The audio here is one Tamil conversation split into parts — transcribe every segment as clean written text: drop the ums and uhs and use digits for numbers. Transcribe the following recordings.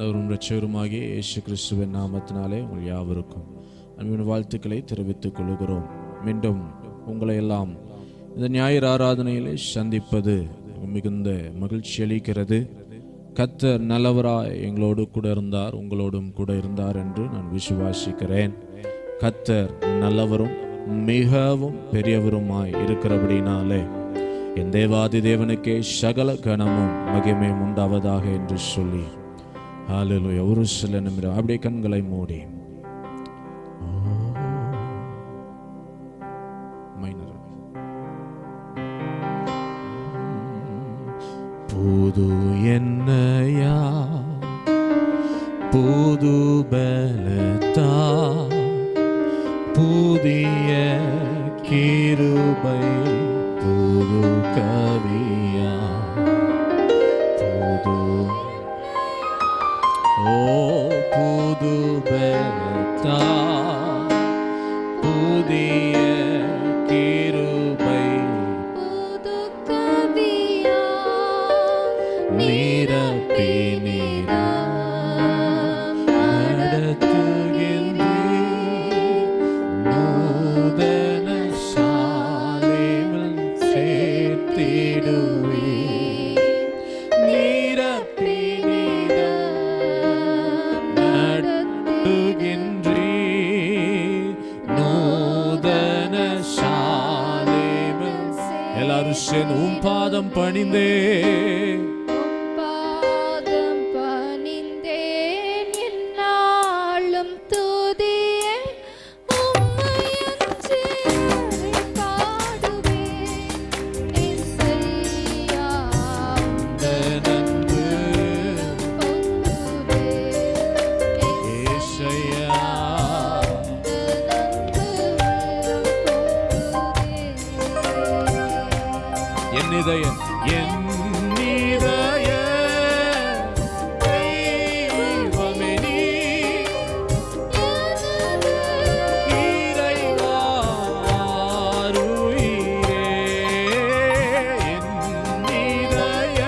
ஆண்டவரும் இரட்சகருமாகிய இயேசு கிறிஸ்துவின் நாமத்தினாலே உங்கள் யாவருக்கும் அன்பின் வாழ்த்துக்களை தெரிவித்துக் கொள்கிறோம். மீண்டும் உங்களை எல்லாம் இந்த ஞாயிறு ஆராதனையிலே சந்திப்பது மிகுந்த மகிழ்ச்சி அளிக்கிறது. கர்த்தர் நல்லவராய் எங்களோடு கூட இருந்தார், உங்களோடும் கூட இருந்தார் என்று நான் விசுவாசிக்கிறேன். கர்த்தர் நல்லவரும் மிகவும் பெரியவருமாய் இருக்கிறபடினாலே என் தேவாதி தேவனுக்கே சகல கனமும் மகிமையும் உண்டாவதாக என்று சொல்லி ஹல்லேலூயா. ஒரு சில நிமிடம் அப்படியே கண்களை மூடி புது என்னையா புது பலத்தா புதிய கிருபை புது கவியா புது புது பலத்தா புதிய கிருபை புது கவியா நிரப்பி உம் பாதம் பணிந்தே பாதம் பணிந்தேன் என்னாலும் துதியே உம்மையன்றி பாடுவேன் இயேசுயா நன்பு பொங்குவே இயேசுயா என் இதய தெய்வமே நீ இறைவா அருயிரே என் இதய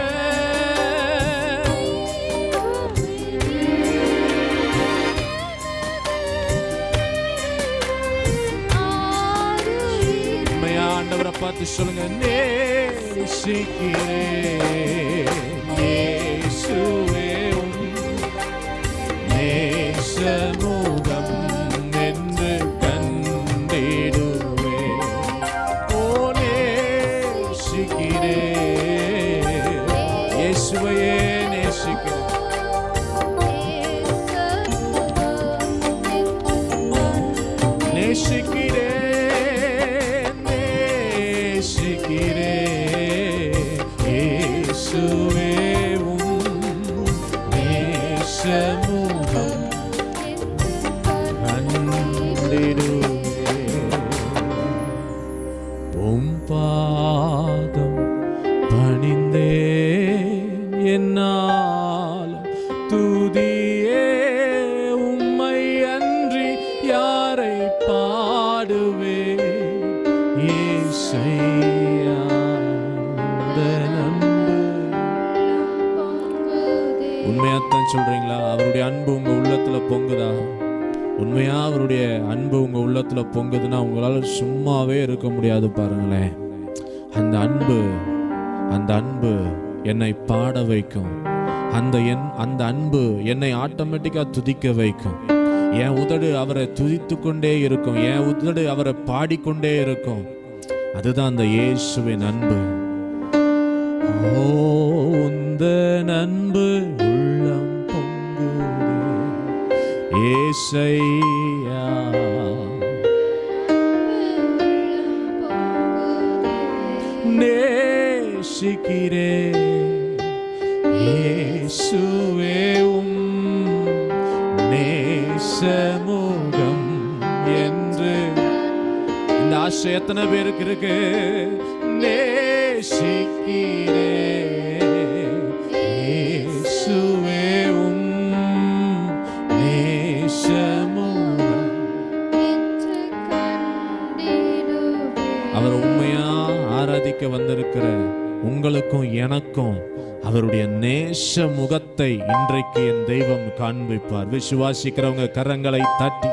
உண்மையா ஆண்டவரை பார்த்து சொல்லுங்க, இயேசுவே நேசமுகம் என்று கண்டிடுவே ஓ நேசிக்கிறே இயேசுவையே நேசிக்கிறே நேசிக்கிறே நேசிக்கிறே நேசமுகம் கண்டிடுவே உம் பாதம் பணிந்தேன் என்னாலும் துதியே உம்மை அன்றி யாரை பாடுவே இயேசுயா உண்மையாத்தான் சொல்றீங்களா? அவருடைய அன்பு உங்க உள்ளத்துல பொங்குதா? உண்மையா அவருடைய அன்பு உங்க உள்ளத்துல பொங்குதுன்னா உங்களால சும்மாவே இருக்க முடியாது. பாருங்களேன், அந்த அன்பு என்னை பாட வைக்கும். அந்த அன்பு என்னை ஆட்டோமேட்டிக்கா துதிக்க வைக்கும். என் உதடு அவரை துதித்து கொண்டே இருக்கும், என் உதடு அவரை பாடிக்கொண்டே இருக்கும். அதுதான் அந்த இயேசுவின் அன்பு. ஓ உந்த அன்பு உள்ளம் பொங்குதே ஏசையா நேசிக்கிறே இயேசுவே நேசமுகம் என்று இந்த ஆசை எத்தனை பேருக்கு இருக்கு? நேசிக்கிறே இயேசுவே நேசமுகம் அவர் உண்மையா ஆராதிக்க வந்திருக்கிற உங்களுக்கும் எனக்கும் அவருடைய நேச முகத்தை இன்றைக்கு என் தெய்வம் காண்பிப்பார். விசுவாசிக்கிறவங்க கரங்களை தட்டி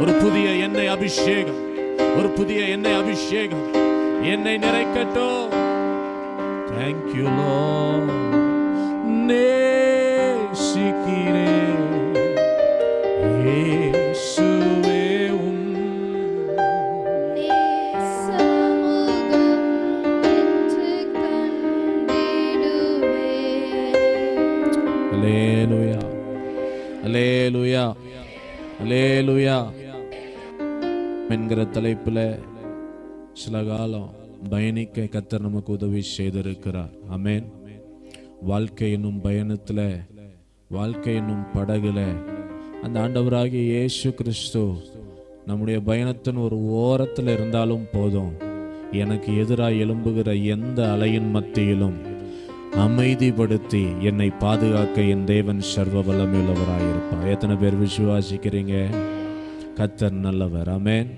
ஒரு புதிய எண்ணெய் அபிஷேகம், ஒரு புதிய எண்ணெய் அபிஷேகம் என்னை நிறைக்கட்டும். Thank you Lord. நேசிக்கிறேன் இயேசுவே Hallelujah. Hallelujah. Hallelujah. என்கிற தலைப்புல சில காலம் பயணிக்க கர்த்தர் நமக்கு உதவி செய்திருக்கிறார். ஆமென். வாழ்க்கை என்னும் பயணத்துல, வாழ்க்கை என்னும் படகுல அந்த ஆண்டவராகிய இயேசு கிறிஸ்து நம்முடைய பயணத்தின் ஒரு ஓரத்தில் இருந்தாலும் போதும், எனக்கு எதிராக எழும்புகிற எந்த அலையின் மத்தியிலும் அமைதிப்படுத்தி என்னை பாதுகாக்க என் தேவன் சர்வ வல்லமையுள்ளவராயிருப்பார். எத்தனை பேர் விசுவாசிக்கிறீங்க? கர்த்தர் நல்லவர். ஆமென்.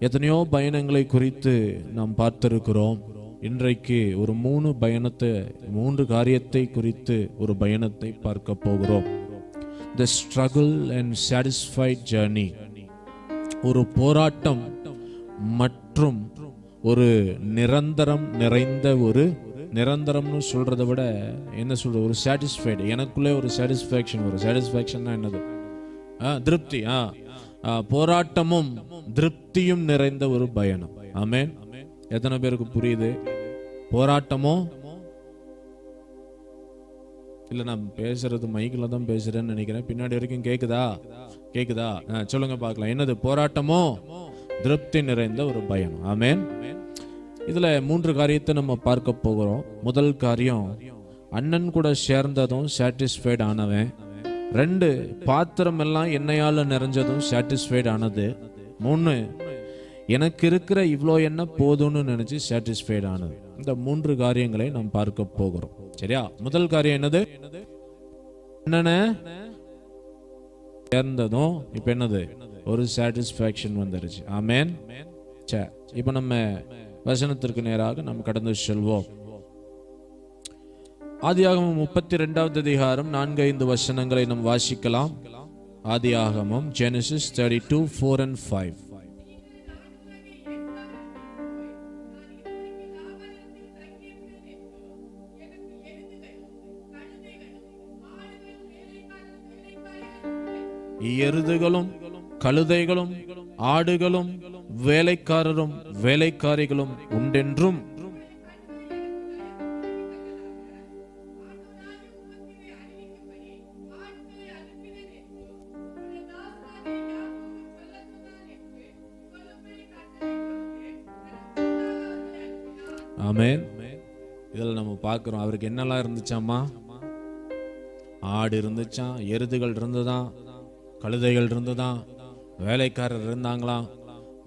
எத்தனையோ பயணங்களை குறித்து நாம் பார்த்திருக்கிறோம். இன்றைக்கு ஒரு மூன்று காரியத்தை குறித்து ஒரு பயணத்தை பார்க்க போகிறோம். The struggle and satisfied journey. ஒரு போராட்டம் மற்றும் ஒரு நிரந்தரம் நிறைந்த ஒரு நிரந்தரம்னு சொல்றதை விட என்ன சொல்ற, ஒரு சாட்டிஸ்ஃபைடு, எனக்குள்ளே ஒரு சாட்டிஸ்ஃபேக்ஷன். ஒரு சாட்டிஸ்ஃபேக்ஷன்னா என்னது? திருப்தி. போராட்டமும் திருப்தியும் நிறைந்த ஒரு பயணம். ஆமென். எத்தனை பேருக்கு புரியுது? போராட்டமும் இல்ல, நான் பேசுறது மைக்கில் தான் பேசுறேன்னு நினைக்கிறேன். பின்னாடி வரைக்கும் கேக்குதா? சொல்லுங்க பார்க்கலாம். என்னது? போராட்டமோ திருப்தி நிறைந்த ஒரு பயணம். ஆமென். இதுல 3 காரியத்தை நம்ம பார்க்க போகிறோம். முதல் காரியம், அண்ணன் கூட சேர்ந்ததும் சாட்டிஸ்ஃபைட் ஆனவன். 2, பாத்திரம் எல்லாம் எண்ணெயால நிறைஞ்சதும் சாட்டிஸ்ஃபைட் ஆனது. 3, எனக்கு இருக்கிற இவ்வளோ எண்ணெய் போதும்னு நினைச்சு சாட்டிஸ்ஃபைட் ஆனது. இந்த 3 காரியங்களை நாம் பார்க்க போகிறோம். சரியா? முதல் காரியம் என்னது? என்னன்னு சேர்ந்ததும் இப்ப என்னது? ஒரு சாட்டிஸ்ஃபேக்ஷன் வந்துருச்சு. ஆமென். சரி, இப்ப நம்ம வசனத்திற்கு நேராக நாம் கடந்து செல்வோம். ஆதியாகமம் 32வது அதிகாரம் 4-5 வசனங்களை நாம் வாசிக்கலாம். ஆதியாகமம் Genesis 32:4 and 5. எருதுகளும் கழுதைகளும் ஆடுகளும் வேலைக்காரரும் வேலைக்காரிகளும் உண்டென்றும் ஆமென். இதில் நம்ம பார்க்கிறோம், அவருக்கு என்னெல்லாம் இருந்துச்சாமா? ஆடு இருந்துச்சான், எருதுகள் இருந்துதான், கழுதைகள் இருந்துதான், வேலைக்காரர் இருந்தாங்களாம்,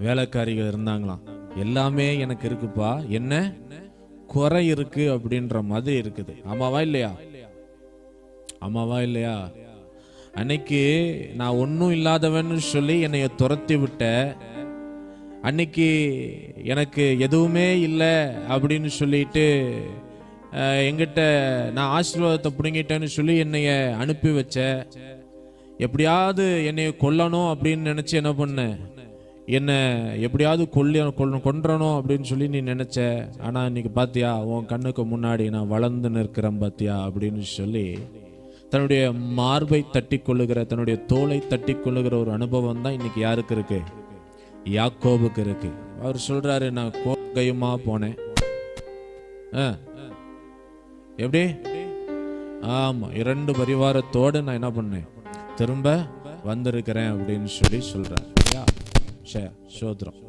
வேலைக்காரிகள் இருந்தாங்களாம். எல்லாமே எனக்கு இருக்குப்பா, என்ன குறை இருக்கு அப்படின்ற மாதிரி இருக்குது. ஆமாவா இல்லையா? ஆமாவா இல்லையா? அன்னைக்கு நான் ஒன்றும் இல்லாதவன்னு சொல்லி என்னைய துரத்தி விட்ட, அன்னைக்கு எனக்கு எதுவுமே இல்லை அப்படின்னு சொல்லிட்டு எங்கிட்ட நான் ஆசீர்வாதத்தை பிடுங்கிட்டேன்னு சொல்லி என்னைய அனுப்பி வச்ச, எப்படியாவது என்னைய கொல்லணும் அப்படின்னு நினைச்சு என்ன பண்ண, என்ன எப்படியாவது கொன்றணும் அப்படின்னு சொல்லி நீ நினைச்ச. ஆனா இன்னைக்கு பாத்தியா, உன் கண்ணுக்கு முன்னாடி நான் வளர்ந்து நிற்கிறேன் பாத்தியா அப்படின்னு சொல்லி தன்னுடைய மார்பை தட்டி கொள்ளுகிற, தன்னுடைய தோலை தட்டி கொள்ளுகிற ஒரு அனுபவம் தான் இன்னைக்கு யாருக்கு இருக்கு? யாக்கோபுக்கு இருக்கு. அவர் சொல்றாரு, நான் கையுமா போனேன். எப்படி? ஆமா, 2 பரிவாரத்தோடு நான் என்ன பண்ணேன், திரும்ப வந்திருக்கிறேன் அப்படின்னு சொல்லி சொல்றாரு. சோத்ரம்.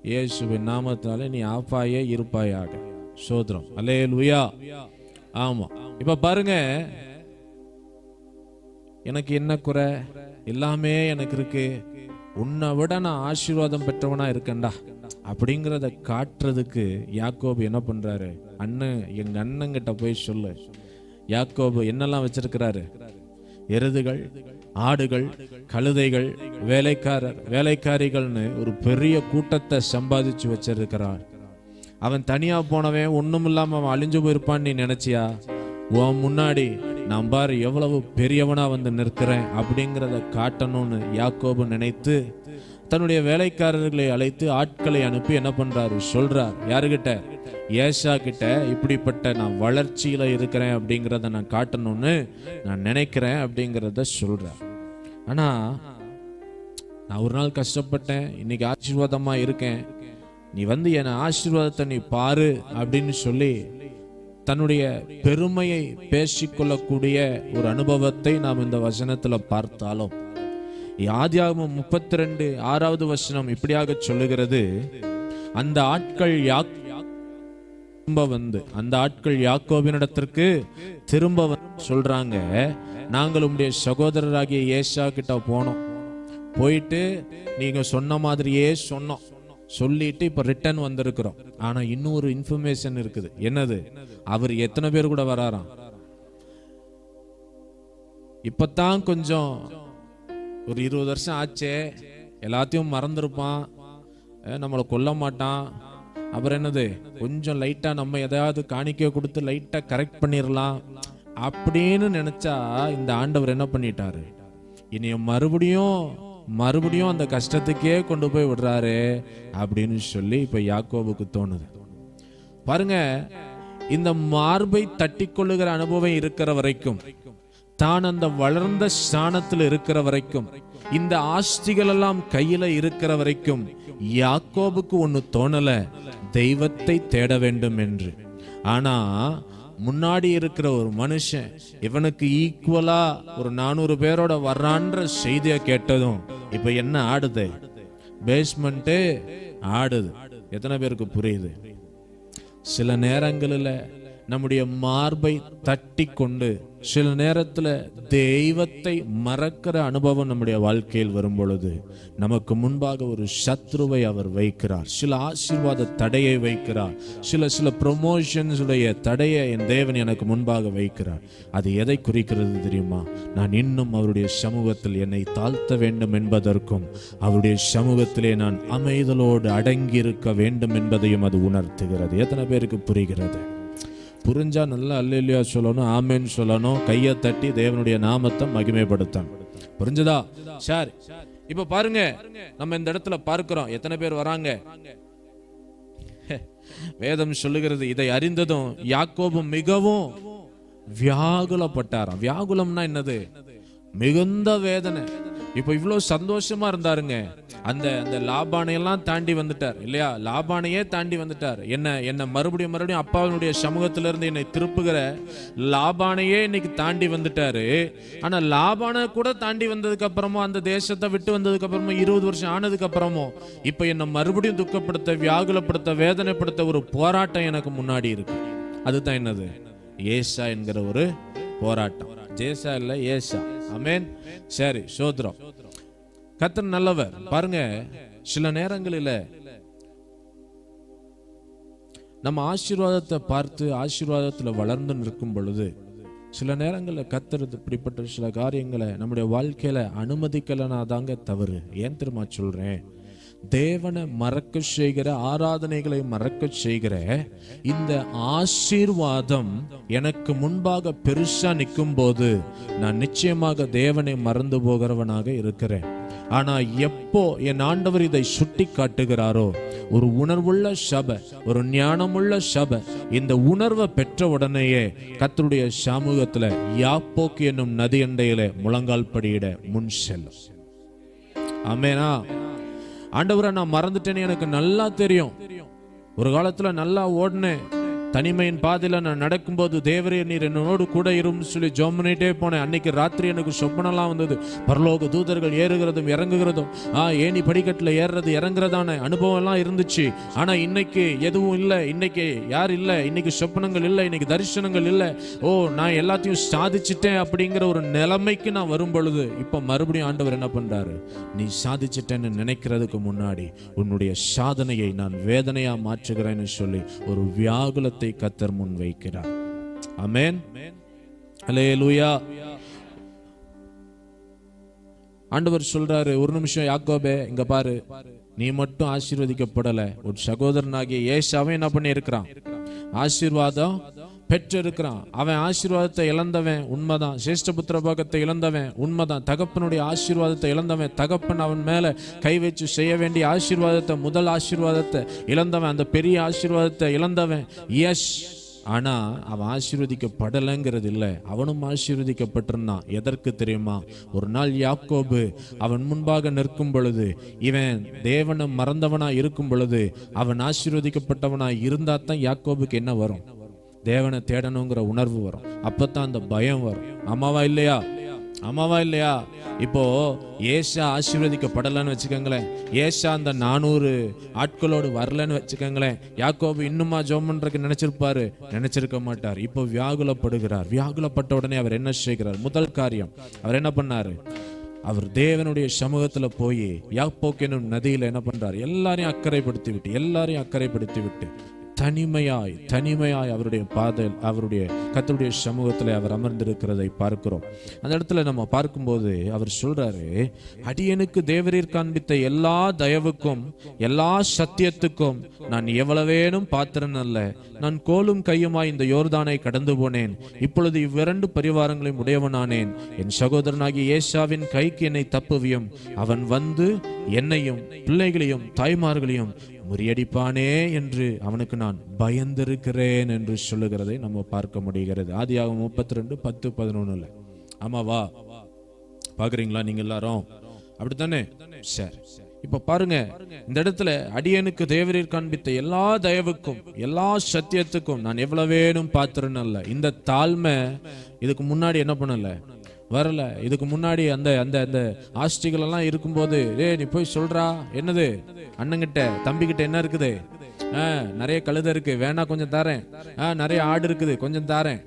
இயேசுவின் நாமத்தாலே நீ ஆப்பாயே இருப்பாயாக. சோத்ரம். அல்லேலூயா. ஆமா. இப்ப பாருங்க, எனக்கு என்ன குறை? எல்லாமே எனக்கு இருக்கு, உன்னை விட நான் ஆசீர்வாதம் பெற்றவனா இருக்கேன்டா அப்படிங்கிறத காட்டுறதுக்கு யாக்கோபு என்ன பண்றாரு? எங்க அண்ணங்கிட்ட போய் சொல்லு, யாக்கோபு என்னெல்லாம் வச்சிருக்கிறாரு? எருதுகள், ஆடுகள், கழுதைகள், வேலைக்காரிகள்னு ஒரு பெரிய கூட்டத்தை சம்பாதிச்சு வச்சிருக்கிறார். அவன் தனியா போனவன் ஒண்ணும் இல்லாம அவன் அழிஞ்சு போயிருப்பான்னு நீ நினைச்சியா? உன் முன்னாடி நான் பாரு எவ்வளவு பெரியவனா வந்து நிற்கிறேன் அப்படிங்கிறத காட்டணும்னு யாக்கோபு நினைத்து தன்னுடைய வேலைக்காரர்களை அழைத்து ஆட்களை அனுப்பி என்ன பண்றாரு? சொல்றார். யாருகிட்ட? ஏசா கிட்ட. இப்படிப்பட்ட நான் வளர்ச்சியில இருக்கிறேன் அப்படிங்கிறத நான் காட்டணும்னு நான் நினைக்கிறேன் அப்படிங்கிறத சொல்றார். ஆனா நான் ஒரு நாள் கஷ்டப்பட்டேன், இன்னைக்கு ஆசீர்வாதமா இருக்கேன், நீ வந்து என் ஆசீர்வாதத்தை நீ பாரு அப்படின்னு சொல்லி தன்னுடைய பெருமையை பேசிக்கொள்ளக்கூடிய ஒரு அனுபவத்தை நாம் இந்த வசனத்துல பார்த்தாலும், ஆதியாகமம் 32:6வது வசனம் இப்படியாக சொல்லுகிறது, அந்த ஆட்கள் யாக்கோபினிடத்திற்கு திரும்ப சொல்றாங்க, நாங்கள் உம்முடைய சகோதரராகிய ஏசா கிட்ட போனோம், போயிட்டு நீங்க சொன்ன மாதிரியே சொன்னோம், சொல்லிட்டு இப்ப ரிட்டர்ன் வந்திருக்கிறோம். ஆனா இன்னொரு இன்ஃபர்மேஷன் இருக்குது. என்னது? அவர் எத்தனை பேர் கூட வராராம்? இப்பதான் கொஞ்சம் ஒரு 20 வருஷம் ஆச்சே, எல்லாத்தையும் மறந்துருப்பான், நம்மளை கொல்ல மாட்டான், அப்புறம் என்னது கொஞ்சம் லைட்டா நம்ம எதாவது காணிக்க கொடுத்து லைட்டா கரெக்ட் பண்ணிடலாம் அப்படின்னு நினைச்சா இந்த ஆண்டவர் என்ன பண்ணிட்டாரு? இனிய மறுபடியும் அந்த கஷ்டத்துக்கே கொண்டு போய் விடுறாரு அப்படின்னு சொல்லி இப்ப யாக்கோபுக்கு தோணுது. பாருங்க, இந்த மார்பை தட்டி கொள்ளுகிற அனுபவம் இருக்கிற வரைக்கும், தான் அந்த வளர்ந்த ஸ்தானத்தில் இருக்கிற வரைக்கும், இந்த ஆஸ்திகள் எல்லாம் கையில இருக்கிற வரைக்கும் யாக்கோபுக்கு ஒண்ணு தோணல, தெய்வத்தை தேட வேண்டும் என்று. ஆனா முன்னாடி இருக்கிற ஒரு மனுஷன் இவனுக்கு ஈக்குவலா ஒரு 400 பேரோட வர்றான்ற செய்தியை கேட்டதும் இப்ப என்ன ஆடுது? பேஸ்மெண்ட் ஆடுது. எத்தனை பேருக்கு புரியுது? சில நேரங்களில் நம்முடைய மார்பை தட்டி கொண்டு சில நேரத்தில் தெய்வத்தை மறக்கிற அனுபவம் நம்முடைய வாழ்க்கையில் வரும் பொழுது நமக்கு முன்பாக ஒரு சத்ருவை அவர் வைக்கிறார், சில ஆசீர்வாத தடையை வைக்கிறார், சில ப்ரொமோஷன்ஸ் உடைய தடையை என் தேவன் எனக்கு முன்பாக வைக்கிறார். அது எதை குறிக்கிறது தெரியுமா? நான் இன்னும் அவருடைய சமூகத்தில் என்னை தாழ்த்த வேண்டும் என்பதற்கும், அவருடைய சமூகத்திலே நான் அமைதலோடு அடங்கி இருக்க வேண்டும் என்பதையும் அது உணர்த்துகிறது. எத்தனை பேருக்கு புரிகிறது? புரிஞ்சா நல்லா அல்லேலூயா சொல்லணும், ஆமென் சொல்லணும், கையை தட்டி தேவனுடைய நாமத்தை மகிமைப்படுத்தணும். புரிஞ்சதா? சரி, இப்ப பாருங்க, நம்ம இந்த இடத்துல பார்க்கிறோம் எத்தனை பேர் வராங்க. வேதம் சொல்லுகிறது, இதை அறிந்ததும் யாக்கோபு மிகவும் வியாகுலப்பட்டாராம். வியாகுலம்னா என்னது? மிகுந்த வேதனை. இப்ப இவ்வளவு சந்தோஷமா இருந்தாருங்க, அந்த லாபானையெல்லாம் தாண்டி வந்துட்டார் இல்லையா? லாபானையே தாண்டி வந்துட்டார். என்ன மறுபடியும் அப்பாவினுடைய சமூகத்திலிருந்து என்னை திருப்புகிற லாபானையே இன்னைக்கு தாண்டி வந்துட்டாரு. ஆனா லாபானை கூட தாண்டி வந்ததுக்கு அப்புறமும், அந்த தேசத்தை விட்டு வந்ததுக்கு அப்புறமும் 20 வருஷம் ஆனதுக்கு அப்புறமும் இப்ப என்ன மறுபடியும் துக்கப்படுத்த, வியாகுலப்படுத்த, வேதனைப்படுத்த ஒரு போராட்டம் எனக்கு முன்னாடி இருக்கு. அதுதான் என்னது? ஏசா என்கிற ஒரு போராட்டம். ஜேசா இல்ல, ஏசா. ஆமென். சரி, சோத்ரம். கர்த்தர் நல்லவர். பாருங்க, சில நேரங்களில் நம்ம ஆசீர்வாதத்தை பார்த்து ஆசீர்வாதத்துல வளர்ந்து நிற்கும் பொழுது சில நேரங்களில் கர்த்தர் இப்படிப்பட்ட சில காரியங்களை நம்முடைய வாழ்க்கையில அனுமதிக்கலனா தாங்க தவறு. ஏன் தெரியுமா சொல்றேன்? தேவனை மறக்க செய்கிற, ஆராதனைகளை மறக்க செய்கிற இந்த ஆசீர்வாதம் எனக்கு முன்பாக பெருசா நிற்கும் போது நான் நிச்சயமாக தேவனை மறந்து போகிறவனாக இருக்கிறேன். ஆனா எப்போ என் ஆண்டவர் இதை சுட்டி காட்டுகிறாரோ, ஒரு உணர்வுள்ள சபை, ஒரு ஞானமுள்ள சபை இந்த உணர்வை பெற்ற உடனேயே கர்த்தருடைய சமூகத்துல யாப்போக்கு என்னும் நதி அண்டையில முழங்கால் படியிட முன் செல்லும். ஆமெனா? ஆண்டவரை நான் மறந்துட்டேன்னு எனக்கு நல்லா தெரியும். ஒரு காலத்துல நல்லா ஓடினேன், தனிமையின் பாதையில நான் நடக்கும்போது தேவரே நீர் என்னோடு கூட இரும் சொல்லி ஜெபம் பண்ணிட்டே போனேன். அன்னைக்கு ராத்திரி எனக்கு சொப்பனம்லாம் வந்தது, பரலோக தூதர்கள் ஏறுகிறதும் இறங்குகிறதும், ஏணி படிக்கட்டுல ஏறுறது இறங்குறதான அனுபவம் எல்லாம் இருந்துச்சு. ஆனா இன்னைக்கு எதுவும் இல்லை, இன்னைக்கு யார் இல்லை, இன்னைக்கு சொப்பனங்கள் இல்லை, இன்னைக்கு தரிசனங்கள் இல்லை. நான் எல்லாத்தையும் சாதிச்சிட்டேன் அப்படிங்கிற ஒரு நிலைமைக்கு நான் வரும் பொழுது இப்ப மறுபடியும் ஆண்டவர் என்ன பண்றாரு? நீ சாதிச்சிட்டேன்னு நினைக்கிறதுக்கு முன்னாடி உன்னுடைய சாதனையை நான் வேதனையா மாற்றுகிறேன்னு சொல்லி ஒரு வியாகுலத்தை கர்த்தர் முன் வைக்கிறார். ஆமென். அல்லேலூயா. ஆண்டவர் சொல்றாரு, ஒரு நிமிஷம் யாக்கோபே, இங்க பாரு, நீ மட்டும் ஆசீர்வதிக்கப்படல, ஒரு சகோதரனாகிய ஏசாவை என்ன பண்ணி இருக்கிறான், ஆசீர்வாதம் பெற்று இருக்கிறான். அவன் ஆசீர்வாதத்தை இழந்தவன் உண்மைதான், சிரேஷ்டபுத்திர பாகத்தை இழந்தவன் உண்மைதான், தகப்பனுடைய ஆசீர்வாதத்தை இழந்தவன், தகப்பன் அவன் மேல கை வச்சு செய்ய வேண்டிய ஆசீர்வாதத்தை, முதல் ஆசீர்வாதத்தை இழந்தவன், அந்த பெரிய ஆசீர்வாதத்தை இழந்தவன். எஸ், ஆனா அவன் ஆசீர்வதிக்கப்படலைங்கிறது இல்லை, அவனும் ஆசீர்வதிக்கப்பட்டிருந்தான். எதற்கு தெரியுமா? ஒரு நாள் யாக்கோபு அவன் முன்பாக நிற்கும் பொழுது, இவன் தேவனை மறந்தவனா இருக்கும் பொழுது, அவன் ஆசீர்வதிக்கப்பட்டவனா இருந்தா தான் யாக்கோபுக்கு என்ன வரும்? தேவனை தேடணுங்கிற உணர்வு வரும். அப்பதான் அந்த பயம் வரும். ஆமாவா இல்லையா? ஆமாவா இல்லையா? இப்போ ஏசா ஆசீர்வதிக்கப்படலன்னு வச்சுக்கோங்களேன், ஏசா அந்த 400 ஆட்களோடு வரலன்னு வச்சுக்கோங்களேன், யாக்கோபு இன்னுமா ஜெபம் பண்றதுக்கு நினைச்சிருப்பாரு? நினைச்சிருக்க மாட்டார். இப்போ வியாகுலப்படுகிறார். வியாகுலப்பட்ட உடனே அவர் என்ன செய்கிறார்? முதல் காரியம் அவர் என்ன பண்ணாரு? அவர் தேவனுடைய சமூகத்துல போய் யாப்போக் என்னும் நதியில என்ன பண்றார்? எல்லாரையும் அக்கறைப்படுத்தி விட்டு தனிமையாய் அவருடைய பாதையில், அவருடைய கர்த்தருடைய சமூகத்தில் அவர் அமர்ந்திருக்கிறதை பார்க்கிறோம். அந்த இடத்துல நம்ம பார்க்கும்போது அவர் சொல்றாரு, அடியனுக்கு தேவரீர் காண்பித்த எல்லா தயவுக்கும் எல்லா சத்தியத்துக்கும் நான் எவ்வளவேனும் பாத்திரன் அல்ல. நான் கோலும் கையுமாய் இந்த யோர்தானை கடந்து போனேன். இப்பொழுது இவ்விரண்டு பரிவாரங்களையும் உடையவனானேன். என் சகோதரனாகிய ஏசாவின் கைக்கு என்னை தப்புவியும். அவன் வந்து என்னையும் பிள்ளைகளையும் தாய்மார்களையும் முறியடிப்பானே என்று அவனுக்கு நான் பயந்திருக்கிறேன் என்று சொல்லுகிறதை நம்ம பார்க்க முடிகிறது. ஆதியாகமம் 32:10-11. ஆமாவா? பாக்குறீங்களா நீங்க எல்லாரும்? அப்படித்தானே? சரி, இப்ப பாருங்க, இந்த இடத்துல அடியனுக்கு தேவரீர் காண்பித்த எல்லா தயவுக்கும் எல்லா சத்தியத்துக்கும் நான் எவ்வளவேனும் பாத்திரன் அல்ல. இந்த தாழ்மை இதுக்கு முன்னாடி என்ன பண்ணல, வரல. இதுக்கு முன்னாடி அந்த அந்த அந்த ஆஸ்திகள் எல்லாம் இருக்கும்போது, நீ போய் சொல்றா, என்னது அண்ணங்கிட்ட தம்பிக்கிட்ட என்ன இருக்குது? நிறைய கழுதை இருக்கு, வேணா கொஞ்சம் தாரேன். நிறைய ஆடு இருக்குது, கொஞ்சம் தாரேன்.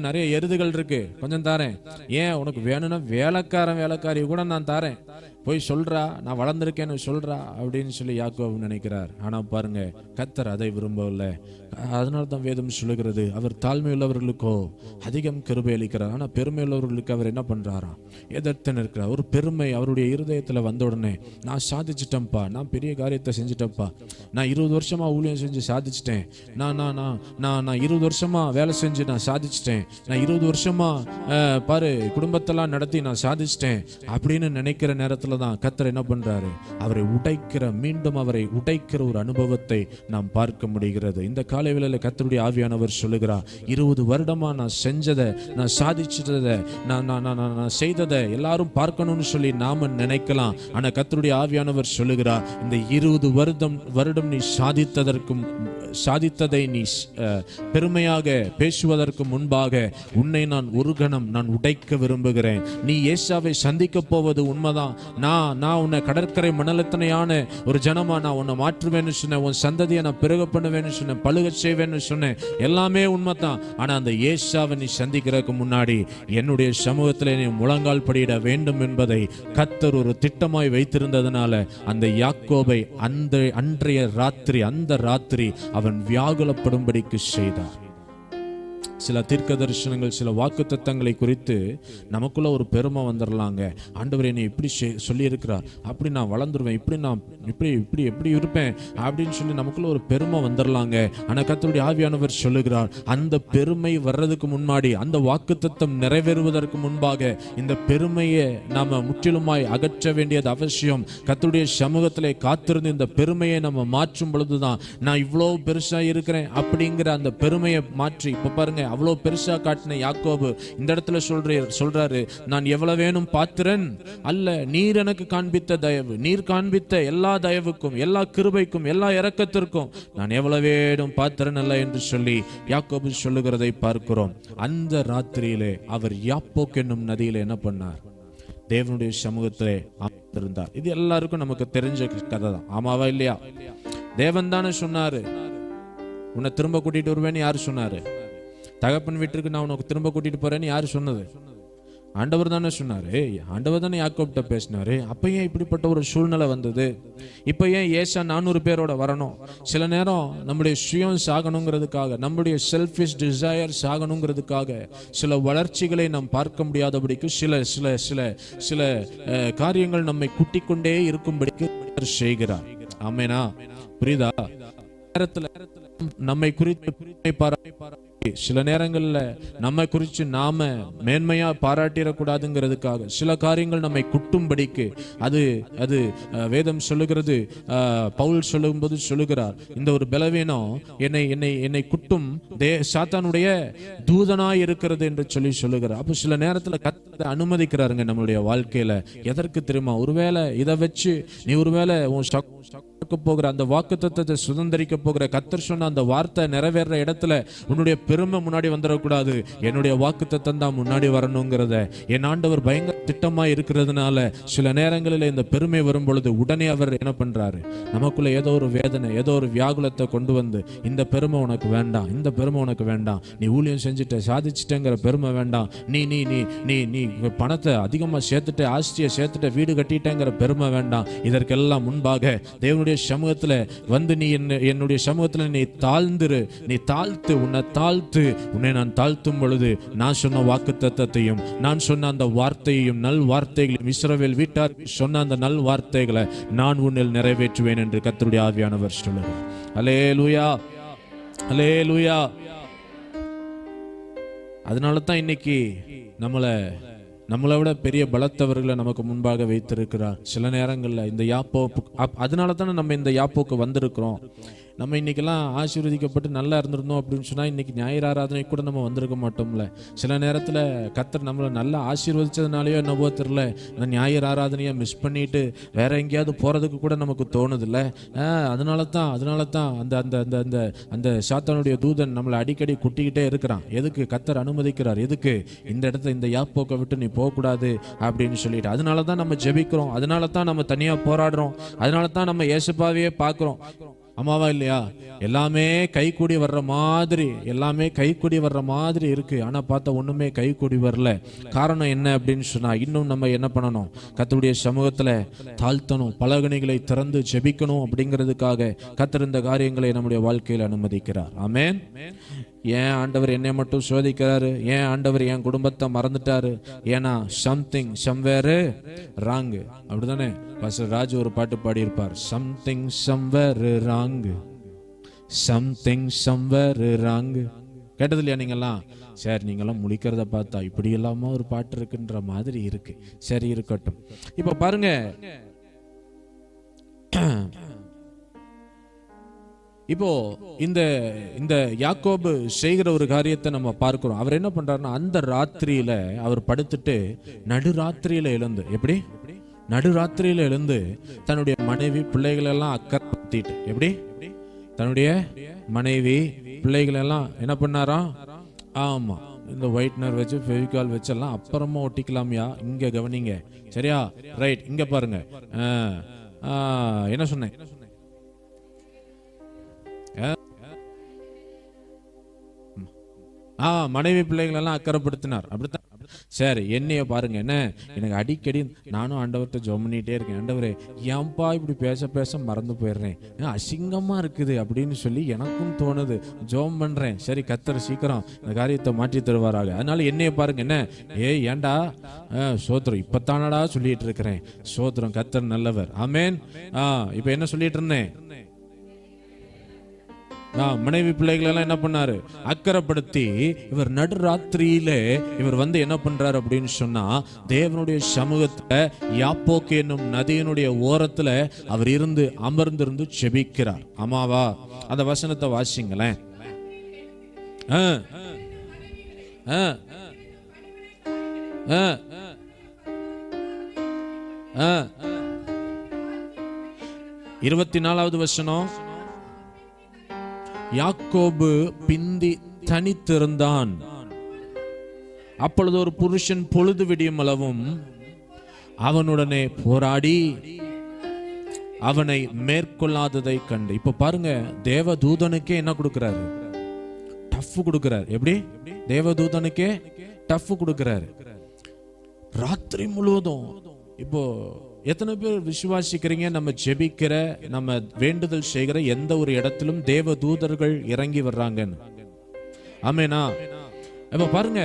நிறைய எருதுகள் இருக்கு, கொஞ்சம் தாரேன். ஏன் உனக்கு வேணும்னா வேலைக்காரி கூட நான் தாரேன், போய் சொல்றா, நான் வளர்ந்திருக்கேன்னு சொல்றா அப்படின்னு சொல்லி யாக்கோபு நினைக்கிறார். ஆனா பாருங்க, கர்த்தர் அதை விரும்பவில்லை. அதனால தான் வேதம் சொல்லுகிறது, அவர் தாழ்மை உள்ளவர்களுக்கோ அதிகம் கிருபை அளிக்கிறார். ஆனா பெருமை உள்ளவர்களுக்கு அவர் என்ன பண்றாராம்? எதிர்த்து நிற்கிறார். ஒரு பெருமை அவருடைய இருதயத்துல வந்த உடனே, நான் சாதிச்சிட்டேன்ப்பா, நான் பெரிய காரியத்தை செஞ்சுட்டேன்ப்பா, நான் 20 வருஷமா ஊழியம் செஞ்சு சாதிச்சிட்டேன், நான் 20 வருஷமா வேலை செஞ்சு நான் சாதிச்சிட்டேன், நான் 20 வருஷமா பாரு குடும்பத்தெல்லாம் நடத்தி நான் சாதிச்சிட்டேன் அப்படின்னு நினைக்கிற நேரத்துல தான் கர்த்தர் என்ன பண்றாரு? மீண்டும் அவரை உடைக்கிற ஒரு அனுபவத்தை நாம் பார்க்க முடிகிறது. இந்த காலை வேளையில கர்த்தருடைய ஆவியானவர் சொல்லுகிறார், 20 வருடமா நான் செஞ்சதை, நான் சாதிச்சதை, நான் செய்ததை எல்லாரும் பார்க்கணும்னு சொல்லி நாம நினைக்கலாம். ஆனா கர்த்தருடைய ஆவியானவர் சொல்லுகிறார், இந்த 20 வருடம் நீ சாதித்ததை நீ பெருமையாக பேசுவதற்கு முன்பாக உன்னை நான் ஒரு கணம் நான் உடைக்க விரும்புகிறேன். நீ ஏசாவை சந்திக்க போவது உண்மைதான். நான் உன்னை கடற்கரை மணலத்தனையான ஒரு ஜனமா நான் உன்னை மாற்றுவேன்னு சொன்னேன், உன் சந்ததியை நான் பெருக பண்ணுவேன்னு சொன்னேன், பழுக செய்வேன்னு சொன்னேன், எல்லாமே உண்மைதான். ஆனா அந்த ஏசாவை நீ சந்திக்கிறதுக்கு முன்னாடி என்னுடைய சமூகத்தில் நீ முழங்கால் படியிட வேண்டும் என்பதை கர்த்தர் ஒரு திட்டமாய் வைத்திருந்ததுனால அந்த யாக்கோபை அந்த ராத்திரி அவன் வியாகுலப்படும்படிக்கு செய்தார். சில தீர்க்க தரிசனங்கள், சில வாக்கு தத்தங்களை குறித்து நமக்குள்ள ஒரு பெருமை வந்துடலாங்க. ஆண்டவர் என்னை இப்படி சொல்லி இருக்கிறார், அப்படி நான் வளர்ந்துருவேன், இப்படி இருப்பேன் அப்படின்னு சொல்லி நமக்குள்ள ஒரு பெருமை வந்துடலாங்க. ஆனால் கர்த்தருடைய ஆவியானவர் சொல்லுகிறார், அந்த பெருமை வர்றதுக்கு முன்னாடி, அந்த வாக்கு தத்தம் நிறைவேறுவதற்கு முன்பாக இந்த பெருமையை நாம முற்றிலுமாய் அகற்ற வேண்டியது அவசியம். கர்த்தருடைய சமூகத்திலே காத்திருந்து இந்த பெருமையை நம்ம மாற்றும் பொழுதுதான், நான் இவ்வளோ பெருசா இருக்கிறேன் அப்படிங்கிற அந்த பெருமையை மாற்றி, இப்ப பாருங்க, அவ்வளோ பெருசா காட்டின யாக்கோபு இந்த இடத்துல சொல்றாரு, நான் எவ்வளவேனும் பாத்திரன் அல்ல. நீர் எனக்கு காண்பித்த தயவு, நீர் காண்பித்த எல்லா தயவுக்கும் எல்லா கிருபைக்கும் எல்லா இரக்கத்திற்கும் நான் எவ்வளவேனும் பாத்திரன் அல்ல என்று சொல்லி யாக்கோபு சொல்லுகிறதை பார்க்கிறோம். அந்த ராத்திரியிலே அவர் யாப்போக் என்னும் நதியிலே என்ன பண்ணார்? தேவனுடைய சமூகத்திலே அமர்ந்திருந்தார். இது எல்லாருக்கும் நமக்கு தெரிஞ்ச கதை தான். ஆமாவா இல்லையா? தேவன் தானே சொன்னாரு, உன்னை திரும்ப கூட்டிட்டு வருவேன்னு யாரு சொன்னாரு? தகப்பன் வீட்டுக்கு நான் உனக்கு திரும்ப கூட்டிட்டு போறேன்னு யாரு சொன்னது? ஆண்டவர் தானே சொன்னாரு, ஆண்டவர் தானே யாக்கோப்கிட்ட பேசினாரு. அப்ப ஏன் இப்படிப்பட்ட ஒரு சூழ்நிலை வந்தது? இப்ப ஏன் ஏசா 400 பேரோட வரணும்? சில நேரம் நம்முடைய சுயம் சாகணுங்கிறதுக்காக, நம்முடைய செல்ஃபிஷ் டிசையர் சாகணுங்கிறதுக்காக சில வளர்ச்சிகளை நாம் பார்க்க முடியாதபடிக்கு சில சில சில சில காரியங்கள் நம்மை கூட்டிக் கொண்டே இருக்கும்படிக்கு செய்கிறார். ஆமேனா? புரியுதா? நேரத்துல நம்மை குறித்து சில நேரங்கள்ல நம்மை குறித்து நாம மேன்மையா பாராட்டிடக்கூடாதுங்கிறதுக்காக சில காரியங்கள் நம்மை குட்டும்படிக்கு அது அது வேதம் சொல்லுகிறது. பவுல் சொல்லும்போது சொல்லுகிறார், இந்த ஒரு பலவீனம் என்னை என்னை என்னை குட்டும் சாத்தானுடைய தூதனாய் இருக்கிறது என்று சொல்லுகிறார். அப்போ சில நேரத்துல கர்த்தர் அனுமதிக்கிறாருங்க நம்மளுடைய வாழ்க்கையில. எதற்கு தெரியுமா? ஒருவேளை இதை வச்சு நீ ஒருவேளை போகிற அந்த வாக்குத்தத்தத்தை சுதந்திரிக்க போகிற கர்த்தர் சொன்ன அந்த வார்த்தை நிறைவேற இடத்துல உன்னுடைய பெருமை முன்னாடி வந்துடக்கூடாது. என்னுடைய வாக்குத்தத்தம் தான் முன்னாடி வரணுங்கிறத என் ஆண்டவர் பயங்கர திட்டமா இருக்கிறதுனால சில நேரங்களில் இந்த பெருமை வரும் பொழுது உடனே அவர் என்ன பண்றாரு, நமக்குள்ள ஏதோ ஒரு வேதனை, ஏதோ ஒரு வியாகுலத்தை கொண்டு வந்து, இந்த பெருமை உனக்கு வேண்டாம், இந்த பெருமை உனக்கு வேண்டாம், நீ ஊழியம் செஞ்சுட்ட சாதிச்சுட்டேங்கிற பெருமை வேண்டாம், நீ நீ நீ நீ நீ பணத்தை அதிகமா சேர்த்துட்ட, ஆஸ்தியை சேர்த்துட்ட, வீடு கட்டிட்டேங்கிற பெருமை வேண்டாம். இதற்கெல்லாம் முன்பாக தேவனுடைய சமூகத்துல வந்து நீ என்னுடைய சமூகத்துல நீ தாழ்ந்துரு, நீ தாழ்த்து, உன்னை நான் தாழ்த்தும் பொழுது நான் சொன்ன வாக்குத்தத்தத்தையும் நான் சொன்ன அந்த வார்த்தையையும் நல் வார்த்தைகளையும் இஸ்ரவேல் வீட்டார் சொன்ன அந்த நல் வார்த்தைகளை நான் உன்னில் நிறைவேற்றுவேன் என்று கர்த்தருடைய ஆவியானவர் சொல்லுகிறார். அல்லேலூயா, அல்லேலூயா. அதனால தான் இன்னைக்கு நம்மளை விட பெரிய பலத்தவர்களை நமக்கு முன்பாக வைத்திருக்கிறார். சில நேரங்களில் இந்த அதனால தானே நம்ம இந்த யாப்போக்கு வந்திருக்கிறோம். நம்ம இன்னைக்கெல்லாம் ஆசீர்வதிக்கப்பட்டு நல்லா இருந்திருந்தோம் அப்படின்னு சொன்னால் இன்னைக்கு ஞாயிறு ஆராதனை கூட நம்ம வந்திருக்க மாட்டோம்ல. சில நேரத்தில் கர்த்தர் நம்மளை நல்லா ஆசீர்வதிச்சதுனாலையோ என்னவோ தெரியல, அந்த ஞாயிறு ஆராதனையை மிஸ் பண்ணிட்டு வேற எங்கேயாவது போகிறதுக்கு கூட நமக்கு தோணுதில்ல. அதனால தான் அந்த அந்த அந்த அந்த அந்த சாத்தானுடைய தூதன் நம்மளை அடிக்கடி குட்டிக்கிட்டே இருக்கிறான். எதுக்கு கர்த்தர் அனுமதிக்கிறார்? எதுக்கு? இந்த இடத்த இந்த யாப்போக்கை விட்டு நீ போகக்கூடாது அப்படின்னு சொல்லிட்டு. அதனால தான் நம்ம ஜெபிக்கிறோம், அதனால தான் நம்ம தனியாக போராடுறோம், அதனால தான் நம்ம இயேசுப்பாவையே பார்க்குறோம். ஆமாவா இல்லையா? எல்லாமே கைக்கூடி வர்ற மாதிரி இருக்கு. ஆனா பார்த்தா ஒண்ணுமே கைக்கூடி வரல. காரணம் என்ன அப்படின்னு சொன்னா, இன்னும் நம்ம என்ன பண்ணணும்? கர்த்தருடைய சமூகத்துல தாழ்த்தணும், பலகணிகளை திறந்து ஜெபிக்கணும். அப்படிங்கிறதுக்காக கர்த்தர் இந்த காரியங்களை நம்முடைய வாழ்க்கையில் அனுமதிக்கிறார். ஆமென். ஏன் ஆண்டவர் என்னை மட்டும் சோதிக்கிறாரு? ஏன் ஆண்டவர் என் குடும்பத்தை மறந்துட்டாரு? ஏன்னா சம்திங் சம்வேர் ராங். அப்படிதானே பாஸ்டர் ராஜு ஒரு பாட்டு பாடியிருப்பார், something somewhere wrong, something somewhere wrong. கேட்டது இல்லையா நீங்கெல்லாம்? சரி, நீங்கெல்லாம் முழிக்கிறத பார்த்தா இப்படி இல்லாம ஒரு பாட்டு இருக்குன்ற மாதிரி இருக்கு. சரி, இருக்கட்டும். இப்ப பாருங்க, இப்போ இந்த யாக்கோபு செய்கிற ஒரு காரியத்தை நம்ம பார்க்கிறோம். அவர் என்ன பண்றாருன்னா, அந்த ராத்திரியில அவர் படுத்துட்டு நடுராத்திரியில எழுந்து, எப்படி நடுராத்திரியில எழுந்து தன்னுடைய மனைவி பிள்ளைகளெல்லாம் அக்கறைப்படுத்திட்டு, எப்படி தன்னுடைய மனைவி பிள்ளைகளெல்லாம் என்ன பண்ணாராம்? ஆமா, இந்த ஒயிட்னர் வச்சு ஃபெவிகால் வச்செல்லாம் அப்புறமா ஒட்டிக்கலாமியா. இங்க கவனிங்க, சரியா? ரைட், இங்க பாருங்க. என்ன சொன்னேன்? மனைவி பிள்ளைகள் எல்லாம் அக்கறைப்படுத்தினார். அப்படித்தான். சரி, என்னைய பாருங்க, என்ன எனக்கு அடிக்கடி நானும் ஆண்டவர்கிட்ட ஜெபம் பண்ணிட்டே இருக்கேன், ஆண்டவரே ஏன்பா இப்படி பேச பேச மறந்து போயிடுறேன், அசிங்கமா இருக்குது அப்படின்னு சொல்லி எனக்கும் தோணுது. ஜெபம் பண்றேன். சரி, கர்த்தர் சீக்கிரம் இந்த காரியத்தை மாற்றி தருவாராக. அதனால என்னைய பாருங்க, என்ன ஏன்டா சோத்திரம் இப்பத்தானடா சொல்லிட்டு இருக்கிறேன். சோத்திரம், கர்த்தர் நல்லவர். ஆமென். இப்ப என்ன சொல்லிட்டு இருந்தேன்? மனைவி பிள்ளைகள் எல்லாம் என்ன பண்ணாரு? அக்கறைப்படுத்தி. இவர் நடுராத்திரியில இவர் வந்து என்ன பண்றாரு அப்படின்னு சொன்னா, தேவனுடைய சமூகத்துல யாப்போக்கு என்னும் நதியினுடைய ஓரத்துல அவர் இருந்து அமர்ந்திருந்து செபிக்கிறார். ஆமாவா? அந்த வசனத்தை வாசிங்களேன். 24வது வசனம். யாக்கோபு பிந்தி தனித்திருந்தான். அப்பொழுது ஒரு புருஷன் பொழுது விடியும் அளவும் அவனுடனே போராடி அவனை மேற்கொள்ளாததை கண்டு. இப்ப பாருங்க, தேவதூதனுக்கே என்ன கொடுக்கிறாரு? டஃப் கொடுக்கிறார். எப்படி? தேவதூதனுக்கே டஃப் கொடுக்கிறாரு. ராத்திரி முழுவதும். இப்போ எத்தனை பேர் விசுவாசிக்கிறீங்க, நம்ம ஜெபிக்கிற, நம்ம வேண்டுதல் செய்கிற எந்த ஒரு இடத்திலும் தேவ தூதர்கள் இறங்கி வர்றாங்கன்னு? ஆமேனா? இப்ப பாருங்க,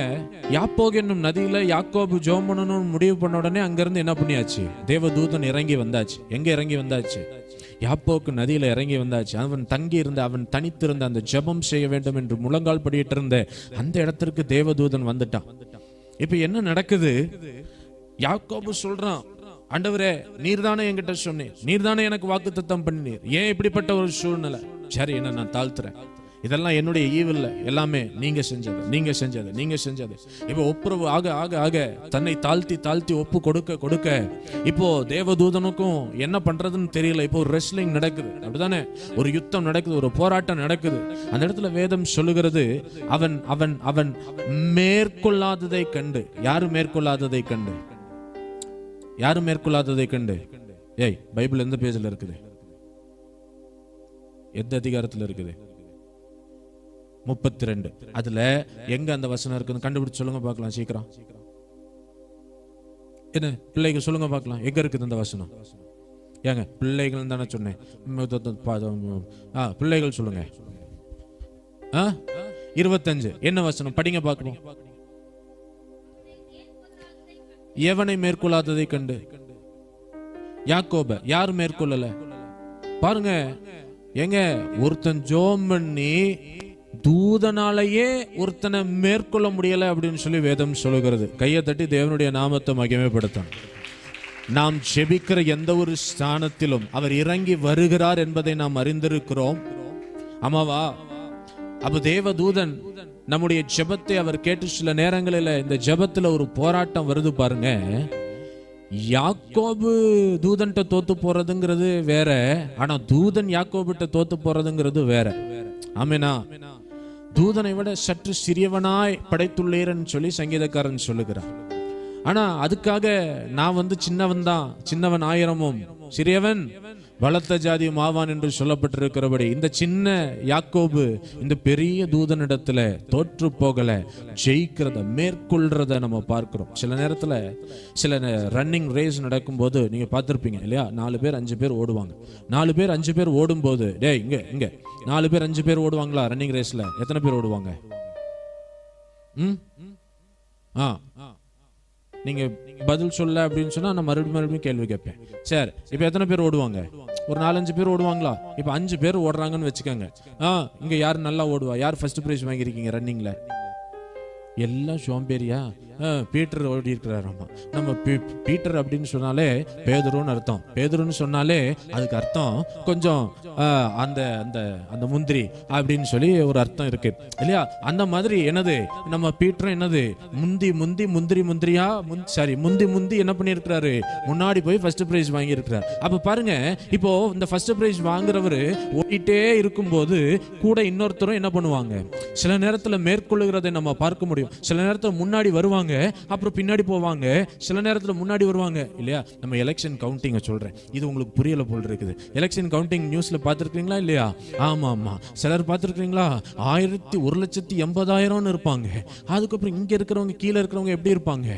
யாப்போக் என்னும் நதியில யாக்கோபு ஜெபம் பண்ணணும்னு முடிவு பண்ண உடனே அங்கிருந்து என்ன பண்ணியாச்சு? தேவதூதன் இறங்கி வந்தாச்சு. எங்க இறங்கி வந்தாச்சு? யாப்போக்கு நதியில இறங்கி வந்தாச்சு. அவன் தங்கி இருந்த, அவன் தனித்திருந்த, அந்த ஜெபம் செய்ய வேண்டும் என்று முழங்கால் படியிட்டு இருந்த அந்த இடத்திற்கு தேவதூதன் வந்துட்டான். இப்ப என்ன நடக்குது? யாக்கோபு சொல்றான், ஆண்டவரே, நீர் தானே என்கிட்ட சொன்னீர், நீர் தானே எனக்கு வாக்குத்தத்தம் பண்ணினீர், ஏன் இப்படிப்பட்ட ஒரு சூழ்நிலை? சரி, என்ன நான் தாழ்த்துறேன், இதெல்லாம் என்னுடைய ஈவில்ல, எல்லாமே நீங்க செஞ்சது, நீங்க செஞ்சது, நீங்க செஞ்சது. இப்போ ஒப்புரவு ஆக ஆக ஆக தன்னை தாழ்த்தி தாழ்த்தி ஒப்பு கொடுக்க கொடுக்க இப்போ தேவதூதனுக்கும் என்ன பண்றதுன்னு தெரியல. இப்போ ஒரு ரெஸ்லிங் நடக்குது, அப்படிதானே? ஒரு யுத்தம் நடக்குது, ஒரு போராட்டம் நடக்குது. அந்த இடத்துல வேதம் சொல்லுகிறது, அவன் அவன் அவன் மேற்கொள்ளாததை கண்டு. யாரு மேற்கொள்ளாததை கண்டு? யாரு மேற்கொள்ளாததை கண்டு? ஏய், பைபிள் எந்த பேஜ்ல இருக்குது? எந்த அதிகாரத்துல இருக்குது? 32. அதுல எங்க அந்த வசனம் இருக்குன்னு கண்டுபிடிச்சு சொல்லுங்க பார்க்கலாம், சீக்கிரம். என்ன பிள்ளைகள் சொல்லுங்க பார்க்கலாம், எங்க இருக்குது அந்த வசனம்? ஏங்க பிள்ளைகள் தானே சொன்னேன். பிள்ளைகள் சொல்லுங்க. 25 என்ன வசனம்? படிங்க பார்க்கணும். எவனை மேற்கொள்ளாததை கண்டு? யாக்கோப. யார் மேற்கொள்ளல? பாருங்க, எங்க ஒருத்தன் ஜெபம் பண்ணி தூதனாலேயே ஒருத்தனை மேற்கொள்ள முடியல அப்படின்னு சொல்லி வேதம் சொல்லுகிறது. கையை தட்டி தேவனுடைய நாமத்தை மகிமைப்படுத்தணும். நாம் ஜெபிக்கிற எந்த ஒரு ஸ்தானத்திலும் அவர் இறங்கி வருகிறார் என்பதை நாம் அறிந்திருக்கிறோம். ஆமாவா? அப்ப தேவதூதன் நம்முடைய ஜெபத்தை அவர் கேட்டு சில நேரங்களில் இந்த ஜெபத்துல ஒரு போராட்டம் வருது பாருங்க. யாக்கோபு தூதன்ட்ட தோத்து போறதுங்கிறது வேற, ஆனா தூதன் யாக்கோபிட்ட தோத்து போறதுங்கிறது வேற. ஆமேனா? தூதனை விட சற்று சிறியவனாய் படைத்துள்ளேன்னு சொல்லி சங்கீதக்காரன் சொல்லுகிறார். ஆனா அதுக்காக நான் சின்னவன் தான், சின்னவன் ஆயிரமும் சிறியவன் பலத்த ஜாதியும் ஆவான் என்று சொல்லப்பட்டிருக்கிறபடி இந்த சின்ன யாக்கோபு இந்த பெரிய தூதனிடத்துல தோற்று போகல, ஜெயிக்கிறத மேற்கொள்றத நம்ம பார்க்கிறோம். சில நேரத்துல சில ரன்னிங் ரேஸ் நடக்கும் போது நீங்க பார்த்திருப்பீங்க இல்லையா? 4 பேர் 5 பேர் ஓடுவாங்க. 4 பேர் 5 பேர் ஓடும் போது, டேய் இங்க இங்க 4 பேர் 5 பேர் ஓடுவாங்களா? ரன்னிங் ரேஸ்ல எத்தனை பேர் ஓடுவாங்க? நீங்க பதில் சொல்ல அப்படின்னு சொன்னா நான் மறுபடியும் கேள்வி கேட்பேன். சரி, இப்ப எத்தனை பேர் ஓடுவாங்க? ஒரு 4-5 பேர் ஓடுவாங்களா? இப்ப 5 பேர் ஓடுறாங்கன்னு வச்சுக்கோங்க. இங்க யாரு நல்லா ஓடுவா? யார் ஃபர்ஸ்ட் பிரைஸ் வாங்கியிருக்கீங்க ரன்னிங்ல? எல்லாம் சோம்பேறியா? பீட்டர் ஓடி இருக்கிறாராமா. நம்ம பீட்டர் அப்படின்னு சொன்னாலே பேதுருன்னு அர்த்தம். பேதுருன்னு சொன்னாலே அதுக்கு அர்த்தம் கொஞ்சம் அந்த அந்த அந்த முந்திரி அப்படின்னு சொல்லி ஒரு அர்த்தம் இருக்கு இல்லையா? அந்த மாதிரி என்னது, நம்ம பீட்டர் என்னது, முந்தி முந்தி முந்திரி முந்திரியா முந்தி முந்தி என்ன பண்ணியிருக்கிறாரு? முன்னாடி போய் ஃபர்ஸ்ட் பிரைஸ் வாங்கி இருக்கிறார். அப்ப பாருங்க, இப்போ இந்த ஃபர்ஸ்ட் பிரைஸ் வாங்குறவரு ஓடிட்டே இருக்கும்போது கூட இன்னொருத்தரும் என்ன பண்ணுவாங்க? சில நேரத்துல மேற்கொள்ளுகிறதை நம்ம பார்க்க முடியும். சில நேரத்துல முன்னாடி வருவாங்க, அப்புறம் பின்னாடி போவாங்க. சில நேரத்துல முன்னாடி வருவாங்க இல்லையா? நம்ம எலெக்ஷன் கவுண்டிங்க சொல்றேன், இது உங்களுக்கு புரியல போல் இருக்குது. எலெக்ஷன் கவுண்டிங் நியூஸ்ல பார்த்திருக்கீங்களா இல்லையா? ஆமா ஆமா, சிலர் பார்த்திருக்கீங்களா? 1,80,000 இருப்பாங்க. அதுக்கப்புறம் இங்க இருக்கிறவங்க, கீழே இருக்கிறவங்க எப்படி இருப்பாங்க?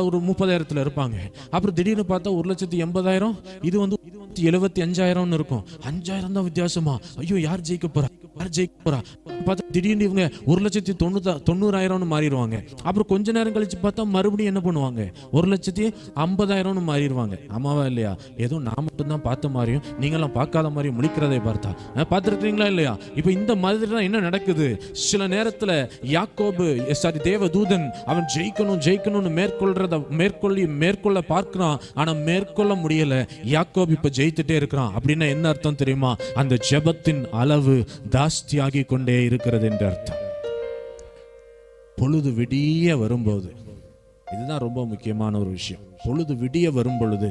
ஒரு 30,000 இருப்பாங்க. அப்புறம் திடீர்னு பார்த்தா 1,80,000, இது 75,000 இருக்கும். 5,000 தான் வித்தியாசமா. ஐயோ, யார் ஜெயிக்க போறா? யார் ஜெயிக்க போறா? பார்த்தா திடீர்னு இவங்க 1,90,000 மாறிடுவாங்க. அப்புறம் கொஞ்ச நேரம் கழிச்சு பார்த்தா மறுபடியும் என்ன பண்ணுவாங்க? 1,50,000 மாறிடுவாங்க. ஆமாவா இல்லையா? ஏதோ நான் மட்டும் தான் பார்த்த மாதிரியும் நீங்களாம் பார்க்காத மாதிரியும் முழிக்கிறதை பார்த்தா பார்த்துருக்கீங்களா இல்லையா? இப்போ இந்த மாதிரி தான் என்ன நடக்குது? சில நேரத்துல யாக்கோபு தேவதூதன் அவன் ஜெயிக்கணும்னு மேற்கொள்ள பார்க்கிறான். ஆனா மேற்கொள்ள முடியல. யாக்கோபு இப்ப ஜெயித்துட்டே இருக்கிறான். அப்படின்னா என்ன அர்த்தம் தெரியுமா? அந்த ஜெபத்தின் அளவு ஜாஸ்தியாகி கொண்டே இருக்கிறது என்று அர்த்தம். பொழுது விடிய வரும்போது, இதுதான் ரொம்ப முக்கியமான ஒரு விஷயம். பொழுது விடிய வரும் பொழுது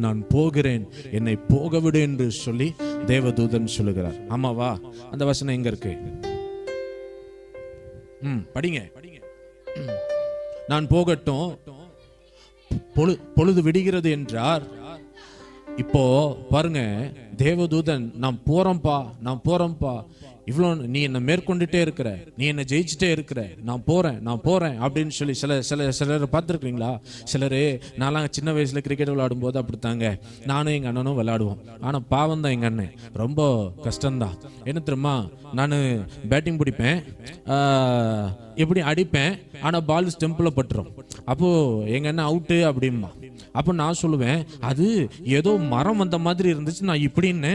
நான் போகிறேன், என்னை போக விடு என்று சொல்லி தேவதூதன் சொல்லுகிறார். ஆமாவா? அந்த வசனம் எங்க இருக்கு? படிங்க. நான் போகட்டும், பொழுது விடுகிறது என்றார். இப்போ பாருங்க, தேவதூதன் நான் போறேன்பா இவ்வளோ நீ என்னை மேற்கொண்டுட்டே இருக்கிற, நீ என்னை ஜெயிச்சுட்டே இருக்கிற, நான் போகிறேன் அப்படின்னு சொல்லி சிலர் பார்த்துருக்குறீங்களா? சிலர் நான்லாம் சின்ன வயசில் கிரிக்கெட் விளையாடும்போது அப்படித்தாங்க, நானும் எங்கள் அண்ணனும் விளையாடுவோம். ஆனால் பாவம் தான் எங்கள் அண்ணன், ரொம்ப கஷ்டம்தான். என்ன தெரியுமா, நான் பேட்டிங் பிடிப்பேன், எப்படி அடிப்பேன், ஆனால் பால் ஸ்டெம்பில் பட்டுரும். அப்போது எங்கள் அண்ணன் அவுட்டு அப்படிம்பா. அப்போ நான் சொல்லுவேன், அது ஏதோ மரம் வந்த மாதிரி இருந்துச்சு, நான் இப்படின்னு,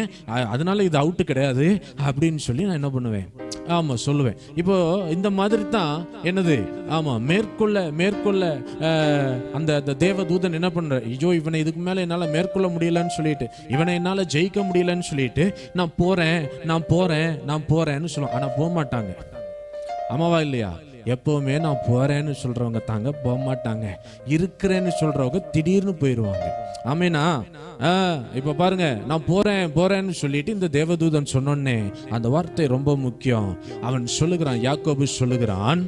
அதனால இது அவுட்டு கிடையாது அப்படின்னு சொல்லி நான் என்ன பண்ணுவேன், ஆமாம் சொல்லுவேன். இப்போ இந்த மாதிரி தான் என்னது, ஆமாம் மேற்கொள்ள அந்த தேவதூதன் என்ன பண்ற, ஐயோ இவனை இதுக்கு மேலே என்னால் மேற்கொள்ள முடியலன்னு சொல்லிட்டு, இவனை என்னால் ஜெயிக்க முடியலன்னு சொல்லிட்டு நான் போறேன்னு சொல்லுவேன். ஆனால் போக மாட்டாங்க. ஆமாவா இல்லையா? எப்பவுமே நான் போறேன்னு சொல்றவங்க தாங்க போக மாட்டாங்க. இருக்கிறேன்னு சொல்றவங்க திடீர்னு போயிடுவாங்க. ஆமேனா? இப்ப பாருங்க, நான் போறேன்னு சொல்லிட்டு இந்த தேவதூதன் சொன்னோன்னே அந்த வார்த்தை ரொம்ப முக்கியம். அவன் சொல்லுகிறான், யாக்கோபு சொல்லுகிறான்,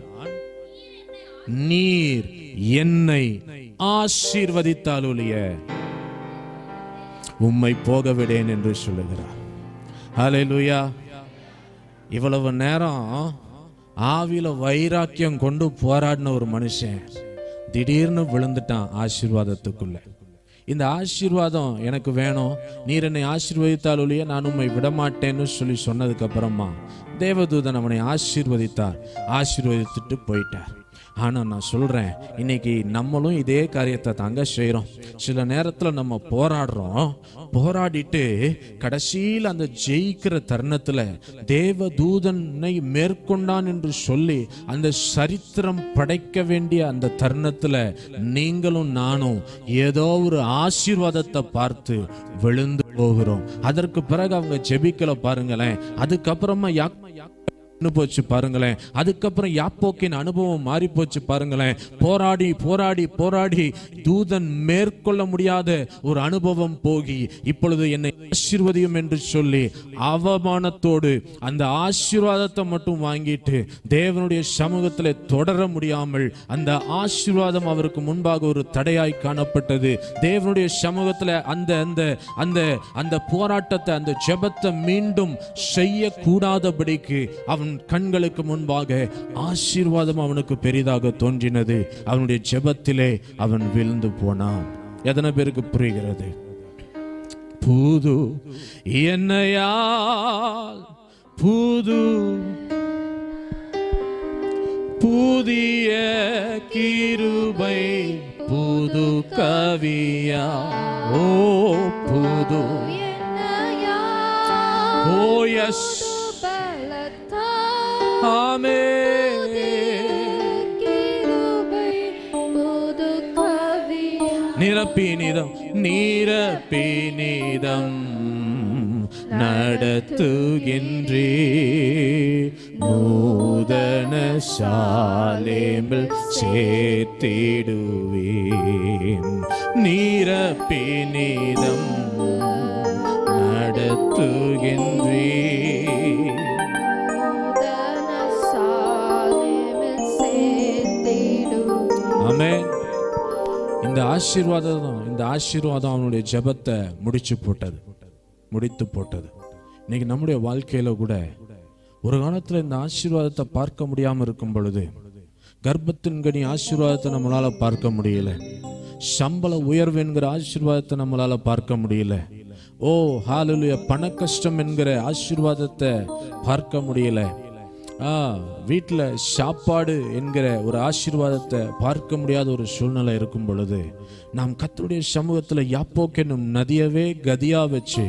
நீர் என்னை ஆசீர்வதித்தால் ஒழிய உம்மை போக விடேன் என்று சொல்லுகிறார். ஹல்லேலூயா. இவ்வளவு நேரம் ஆவியில வைராக்கியம் கொண்டு போராடின ஒரு மனுஷன் திடீர்னு விழுந்துட்டான் ஆசீர்வாதத்துக்குள்ள. இந்த ஆசீர்வாதம் எனக்கு வேணும், நீர் என்னை ஆசீர்வதித்தால் ஒழிய நான் உம்மை விடமாட்டேன்னு சொல்லி சொன்னதுக்கு அப்புறமா தேவதூதன் அவனை ஆசீர்வதித்துட்டு போயிட்டார். ஆனால் நான் சொல்கிறேன், இன்னைக்கு நம்மளும் இதே காரியத்தை தாங்க செய்கிறோம். சில நேரத்தில் நம்ம போராடிட்டு கடைசியில் அந்த ஜெயிக்கிற தருணத்தில் தேவதூதனை மேற்கொண்டான் என்று சொல்லி அந்த சரித்திரம் படைக்க வேண்டிய அந்த தருணத்தில் நீங்களும் நானும் ஏதோ ஒரு ஆசீர்வாதத்தை பார்த்து விழுந்து போகிறோம். அதற்கு பிறகு அவங்க ஜெபிக்கல பாருங்களேன். அதுக்கப்புறமா போச்சு பாருங்களேன். அதுக்கப்புறம் யாப்போக்கின் அனுபவம் மாறி போச்சு பாருங்களேன். போராடி தூதன் மேற்கொள்ள முடியாத ஒரு அனுபவம் போகி இப்பொழுது என்னை ஆசீர்வதியும் என்று சொல்லி அவமானத்தோடு அந்த ஆசீர்வாதத்தை மட்டும் வாங்கிட்டு தேவனுடைய சமூகத்தில் தொடர முடியாமல் அந்த ஆசீர்வாதம் அவருக்கு முன்பாக ஒரு தடையாய் காணப்பட்டது. தேவனுடைய சமூகத்தில் அந்த போராட்டத்தை, அந்த ஜெபத்தை மீண்டும் செய்யக்கூடாதபடிக்கு அவன் கண்களுக்கு முன்பாக ஆசீர்வாதம் அவனுக்கு பெரிதாக தோன்றினது. அவனுடைய ஜெபத்திலே அவன் விழுந்து போனான். எத்தனை பேருக்கு புரிகிறது? புது என்னையால் புதிய கிருபை புது கவியா ஓ புது ஓ எஸ் ஆமென். நிரப்பினிதம் நடத்துகின்றே நூதன சாலேமில் சேர்த்திடுவேன். நிரப்பினிதம் நடத்துகின்றே. ஆமென். இந்த ஆசீர்வாதம் அவனுடைய ஜெபத்தை முடித்து போட்டது. இன்னைக்கு நம்முடைய வாழ்க்கையில கூட ஒரு காலத்துல இந்த ஆசீர்வாதத்தை பார்க்க முடியாம இருக்கும் பொழுது, கர்ப்பத்தின் கனி ஆசீர்வாதத்தை நம்மளால பார்க்க முடியல, சம்பள உயர்வு என்கிற ஆசீர்வாதத்தை நம்மளால பார்க்க முடியல, ஓ ஹல்லேலூயா பண கஷ்டம் என்கிற ஆசீர்வாதத்தை பார்க்க முடியல, வீட்டில் சாப்பாடு என்கிற ஒரு ஆசீர்வாதத்தை பார்க்க முடியாத ஒரு சூழ்நிலை இருக்கும் பொழுது, நாம் கர்த்தருடைய சமூகத்தில் யாப்போக்கு என்னும் நதியவே கதியா வச்சு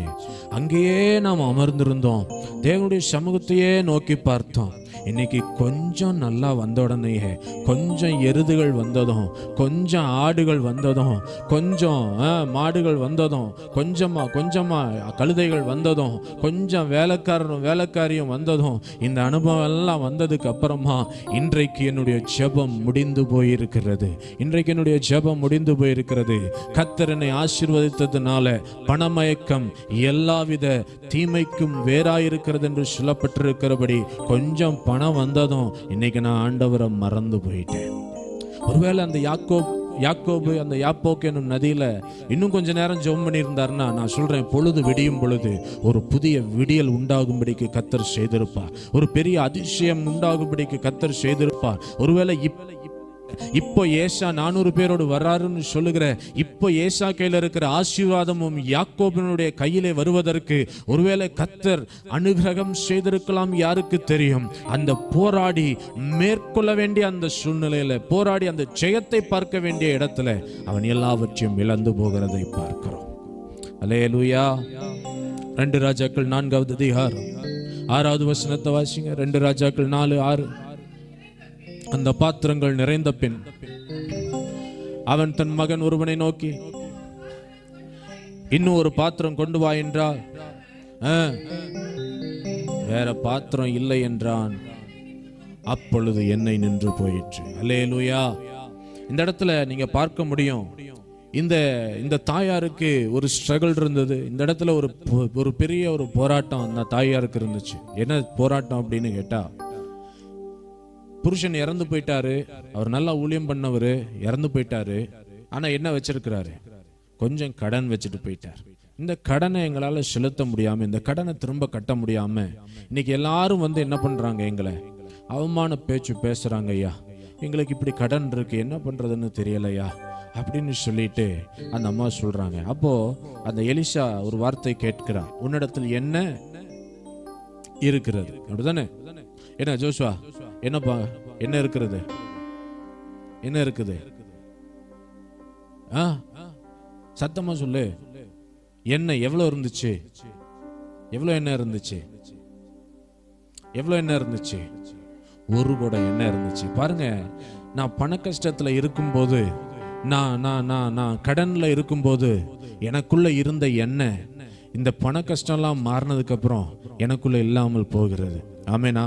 அங்கேயே நாம் அமர்ந்திருந்தோம். தேவனுடைய சமூகத்தையே நோக்கி பார்த்தோம். இன்னைக்கு கொஞ்சம் நல்லா வந்த உடனேயே கொஞ்சம் எருதுகள் வந்ததும், கொஞ்சம் ஆடுகள் வந்ததும், கொஞ்சம் மாடுகள் வந்ததும், கொஞ்சமா கழுதைகள் வந்ததும், கொஞ்சம் வேலைக்காரியும் வந்ததும், இந்த அனுபவம் எல்லாம் வந்ததுக்கு அப்புறமா இன்றைக்கு என்னுடைய ஜெபம் முடிந்து போயிருக்கிறது. கர்த்தர் என்னை ஆசீர்வதித்ததுனால பணமயக்கம் எல்லாவித தீமைக்கும் வேறாயிருக்கிறது என்று சொல்லப்பட்டிருக்கிறபடி கொஞ்சம் பணம் வந்ததும் இன்னைக்கு நான் ஆண்டவரை மறந்து போயிட்டேன். ஒருவேளை அந்த யாக்கோப் யாக்கோபு அந்த யாப்போக்கு என்னும் நதியில இன்னும் கொஞ்ச நேரம் ஜெபம் பண்ணியிருந்தாருன்னா, நான் சொல்றேன், பொழுது விடியும் பொழுது ஒரு புதிய விடியல் உண்டாகும்படிக்கு கர்த்தர் செய்திருப்பார். ஒரு பெரிய அதிசயம் உண்டாகும்படிக்கு கர்த்தர் செய்திருப்பார். ஒருவேளை இப்போ ஏசா 400 பேரோடு வர்றாருன்னு சொல்லுகிற இப்போ ஏசா கையில் இருக்கிற ஆசீர்வாதமும் யாக்கோபினுடைய கையிலே வருவதற்கு ஒருவேளை கர்த்தர் அனுகிரகம் செய்திருக்கலாம். யாருக்கு தெரியும்? அந்த போராடி மேற்கொள்ள வேண்டிய அந்த சூழ்நிலையில, போராடி அந்த ஜெயத்தை பார்க்க வேண்டிய இடத்துல அவன் எல்லாவற்றையும் இழந்து போகிறதை பார்க்கிறோம். அல்லேலூயா. 2 ராஜாக்கள் 4வது அதிகாரம் 6வது வசனத்தை வாசிங்க. 2 ராஜாக்கள் 4:6. அந்த பாத்திரங்கள் நிறைந்த பின் அவன் தன் மகன் ஒருவனை நோக்கி, இன்னும் ஒரு பாத்திரம் கொண்டு வா என்றார். வேற பாத்திரம் இல்லை என்றான். அப்பொழுது எண்ணெய் நின்று போயிற்று. அல்லேலூயா. இந்த இடத்துல நீங்க பார்க்க முடியும், இந்த தாயாருக்கு ஒரு ஸ்ட்ரகிள் இருந்தது. இந்த இடத்துல ஒரு பெரிய ஒரு போராட்டம் அந்த தாயாருக்கு இருந்துச்சு. என்ன போராட்டம் அப்படின்னு கேட்டா, புருஷன் இறந்து போயிட்டாரு, அவர் நல்லா ஊழியம் பண்ணவர், இறந்து போயிட்டாரு. ஆனா என்ன வச்சிருக்கிறாரு? கொஞ்சம் கடன் வச்சுட்டு போயிட்டார். இந்த கடனை எங்களால செலுத்த முடியாம, இந்த கடனை திரும்ப கட்ட முடியாம இன்னைக்கு எல்லாரும் என்ன பண்றாங்க, எங்களை அவமான பேச்சு பேசுறாங்க. ஐயா, எங்களுக்கு இப்படி கடன் இருக்கு, என்ன பண்றதுன்னு தெரியலையா அப்படின்னு சொல்லிட்டு அந்த அம்மா சொல்றாங்க. அப்போ அந்த எலிசா ஒரு வார்த்தை கேட்கிறார், உன்னிடத்தில் என்ன இருக்கிறது? அப்படிதானே? என்ன ஜோஷுவா, என்னப்பா என்ன இருக்கிறது? என்ன இருக்குது? சத்தமா சொல்லு. என்ன எவ்வளவு இருந்துச்சு? எவ்வளவு என்ன இருந்துச்சு? எவ்வளவு என்ன இருந்துச்சு? ஒரு குடம் என்ன இருந்துச்சு. பாருங்க, நான் பண கஷ்டத்துல இருக்கும்போது, நான் கடன்ல இருக்கும்போது எனக்குள்ள இருந்த எண்ணெய் இந்த பண கஷ்டம்லாம் மாறினதுக்கு அப்புறம் எனக்குள்ள இல்லாமல் போகிறது. ஆமேனா?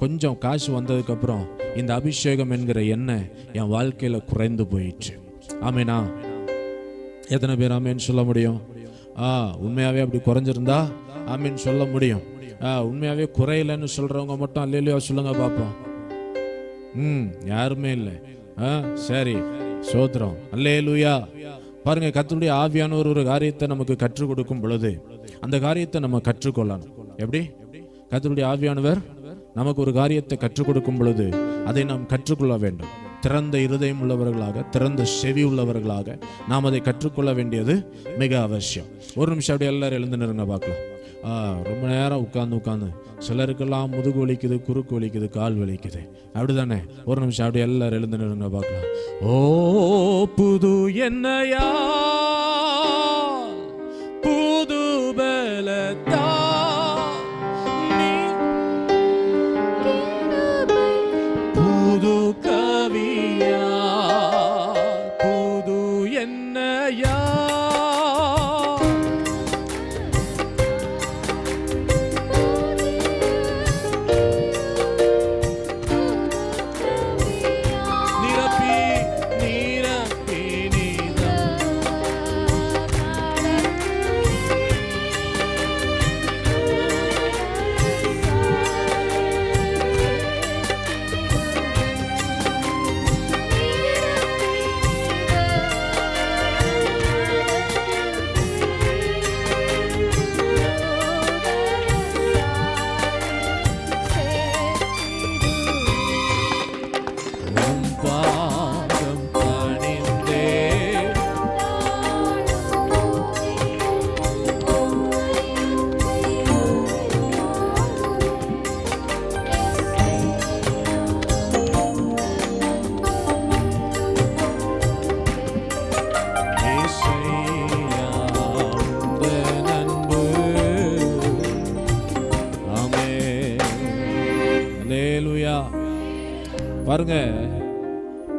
கொஞ்சம் காசு வந்ததுக்கு அப்புறம் இந்த அபிஷேகம் என்கிற எண்ணெய் என் வாழ்க்கையில குறைந்து போயிடுச்சு. ஆமேனா? எத்தனை பேர் ஆமேன்னு சொல்ல முடியும்? உண்மையாவே அப்படி குறைஞ்சிருந்தா ஆமேன்னு சொல்ல முடியும். உண்மையாவே குறையலன்னு சொல்றவங்க மட்டும் அல்லேலூயா சொல்லுங்க பாப்போம். யாருமே இல்லை. சரி, சோத்திரம், அல்லேலூயா. பாருங்க, கர்த்தருடைய ஆவியானவர் ஒரு காரியத்தை நமக்கு கற்றுக் கொடுக்கும் பொழுது அந்த காரியத்தை நம்ம கற்றுக்கொள்ளணும். எப்படி? கர்த்தருடைய ஆவியானவர் நமக்கு ஒரு காரியத்தை கற்றுக் கொடுக்கும் பொழுது அதை நாம் கற்றுக்கொள்ள வேண்டும். திறந்த இருதயம் உள்ளவர்களாக, திறந்த செவி உள்ளவர்களாக நாம் அதை கற்றுக்கொள்ள வேண்டியது மிக அவசியம். ஒரு நிமிஷம் அப்படியே எல்லாரும் எழுந்து நிறுங்க பார்க்கலாம். ரொம்ப நேரம் உட்கார்ந்து சிலருக்கெல்லாம் முதுகு வலிக்குது, குறுக்கு வலிக்குது, கால் வலிக்குது, அப்படிதானே? ஒரு நிமிஷம் அப்படியே எல்லாரும் எழுந்து நிறுங்க பார்க்கலாம். ஓ புது என்னையா, புது பலத்தா, புது கவியா, புது என்னையா, பாருங்க,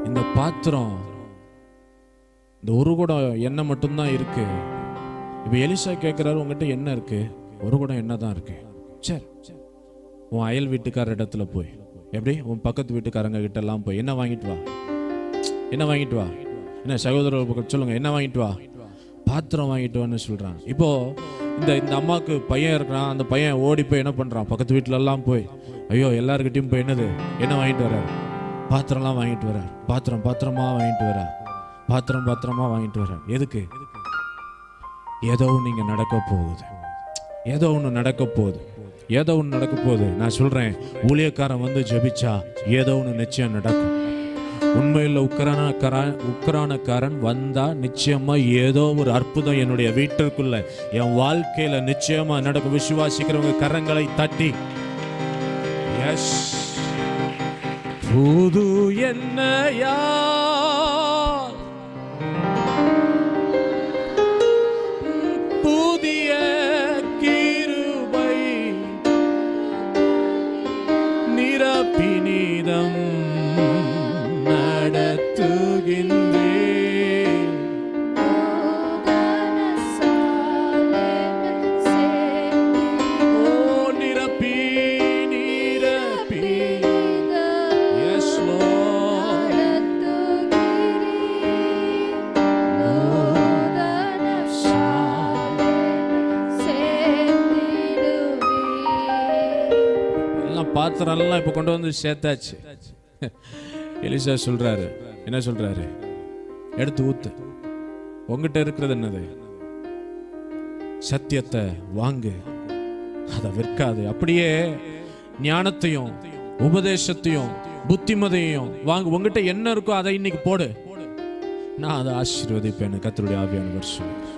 இந்த பாத்திரம், இந்த ஒரு குடம் எண்ணெய் மட்டும்தான் இருக்கு. இப்ப எலிசா கேட்கிறாரு, உங்ககிட்ட என்ன இருக்கு? ஒரு குடம் எண்ணெய் தான் இருக்கு. சரி, உன் அயல் வீட்டுக்கார இடத்துல போய், எப்படி உன் பக்கத்து வீட்டுக்காரங்க கிட்ட எல்லாம் போய் என்ன வாங்கிட்டு வா, என்ன வாங்கிட்டு வா, என்ன சகோதரர் சொல்லுங்க, என்ன வாங்கிட்டு வா, பாத்திரம் வாங்கிட்டு வான்னு சொல்றாங்க. இப்போ இந்த அம்மாவுக்கு பையன் இருக்கிறான். அந்த பையன் ஓடி போய் என்ன பண்றான்? பக்கத்து வீட்டுல எல்லாம் போய், ஐயோ எல்லாருக்கிட்டையும் போய் என்ன வாங்கிட்டு வர்றாரு? பாத்திரம்லாம் வாங்கிட்டு வர்றார். பாத்திரமா வாங்கிட்டு வர்றார். பாத்திரமா வாங்கிட்டு வரேன். எதுக்கு? ஏதோ நீங்க நடக்க போகுது, ஏதோ ஒன்று நடக்க போகுது, ஏதோ ஒன்று நடக்க போகுது. நான் சொல்றேன், ஊழியக்காரன் வந்து ஜெபிச்சா ஏதோ ஒன்று நிச்சயம் நடக்கும். உண்மையில் உக்ரானக்காரன் வந்தா நிச்சயமா ஏதோ ஒரு அற்புதம் என்னுடைய வீட்டிற்குள்ள, என் வாழ்க்கையில நிச்சயமா நடக்கும். விசுவாசிக்கிறவங்க கரங்களை தட்டி எஸ். புது என்னையா புதிய கிருபை நிரப்பினிதம் பாத்திரம் எல்லாம் இப்ப கொண்டு வந்து சேர்த்தாச்சு. எலிசா சொல்றாரு, என்ன சொல்றாரு? எடுத்து ஊத்து. உங்ககிட்ட இருக்கிறது என்னது? சத்தியத்தை வாங்கு, அதை விற்காது. அப்படியே ஞானத்தையும் உபதேசத்தையும் புத்திமதியையும் வாங்கு. உங்ககிட்ட என்ன இருக்கோ அதை இன்னைக்கு போடு, நான் அதை ஆசீர்வதிப்பேன். கர்த்தருடைய ஆவியானவர் சொல்றார்.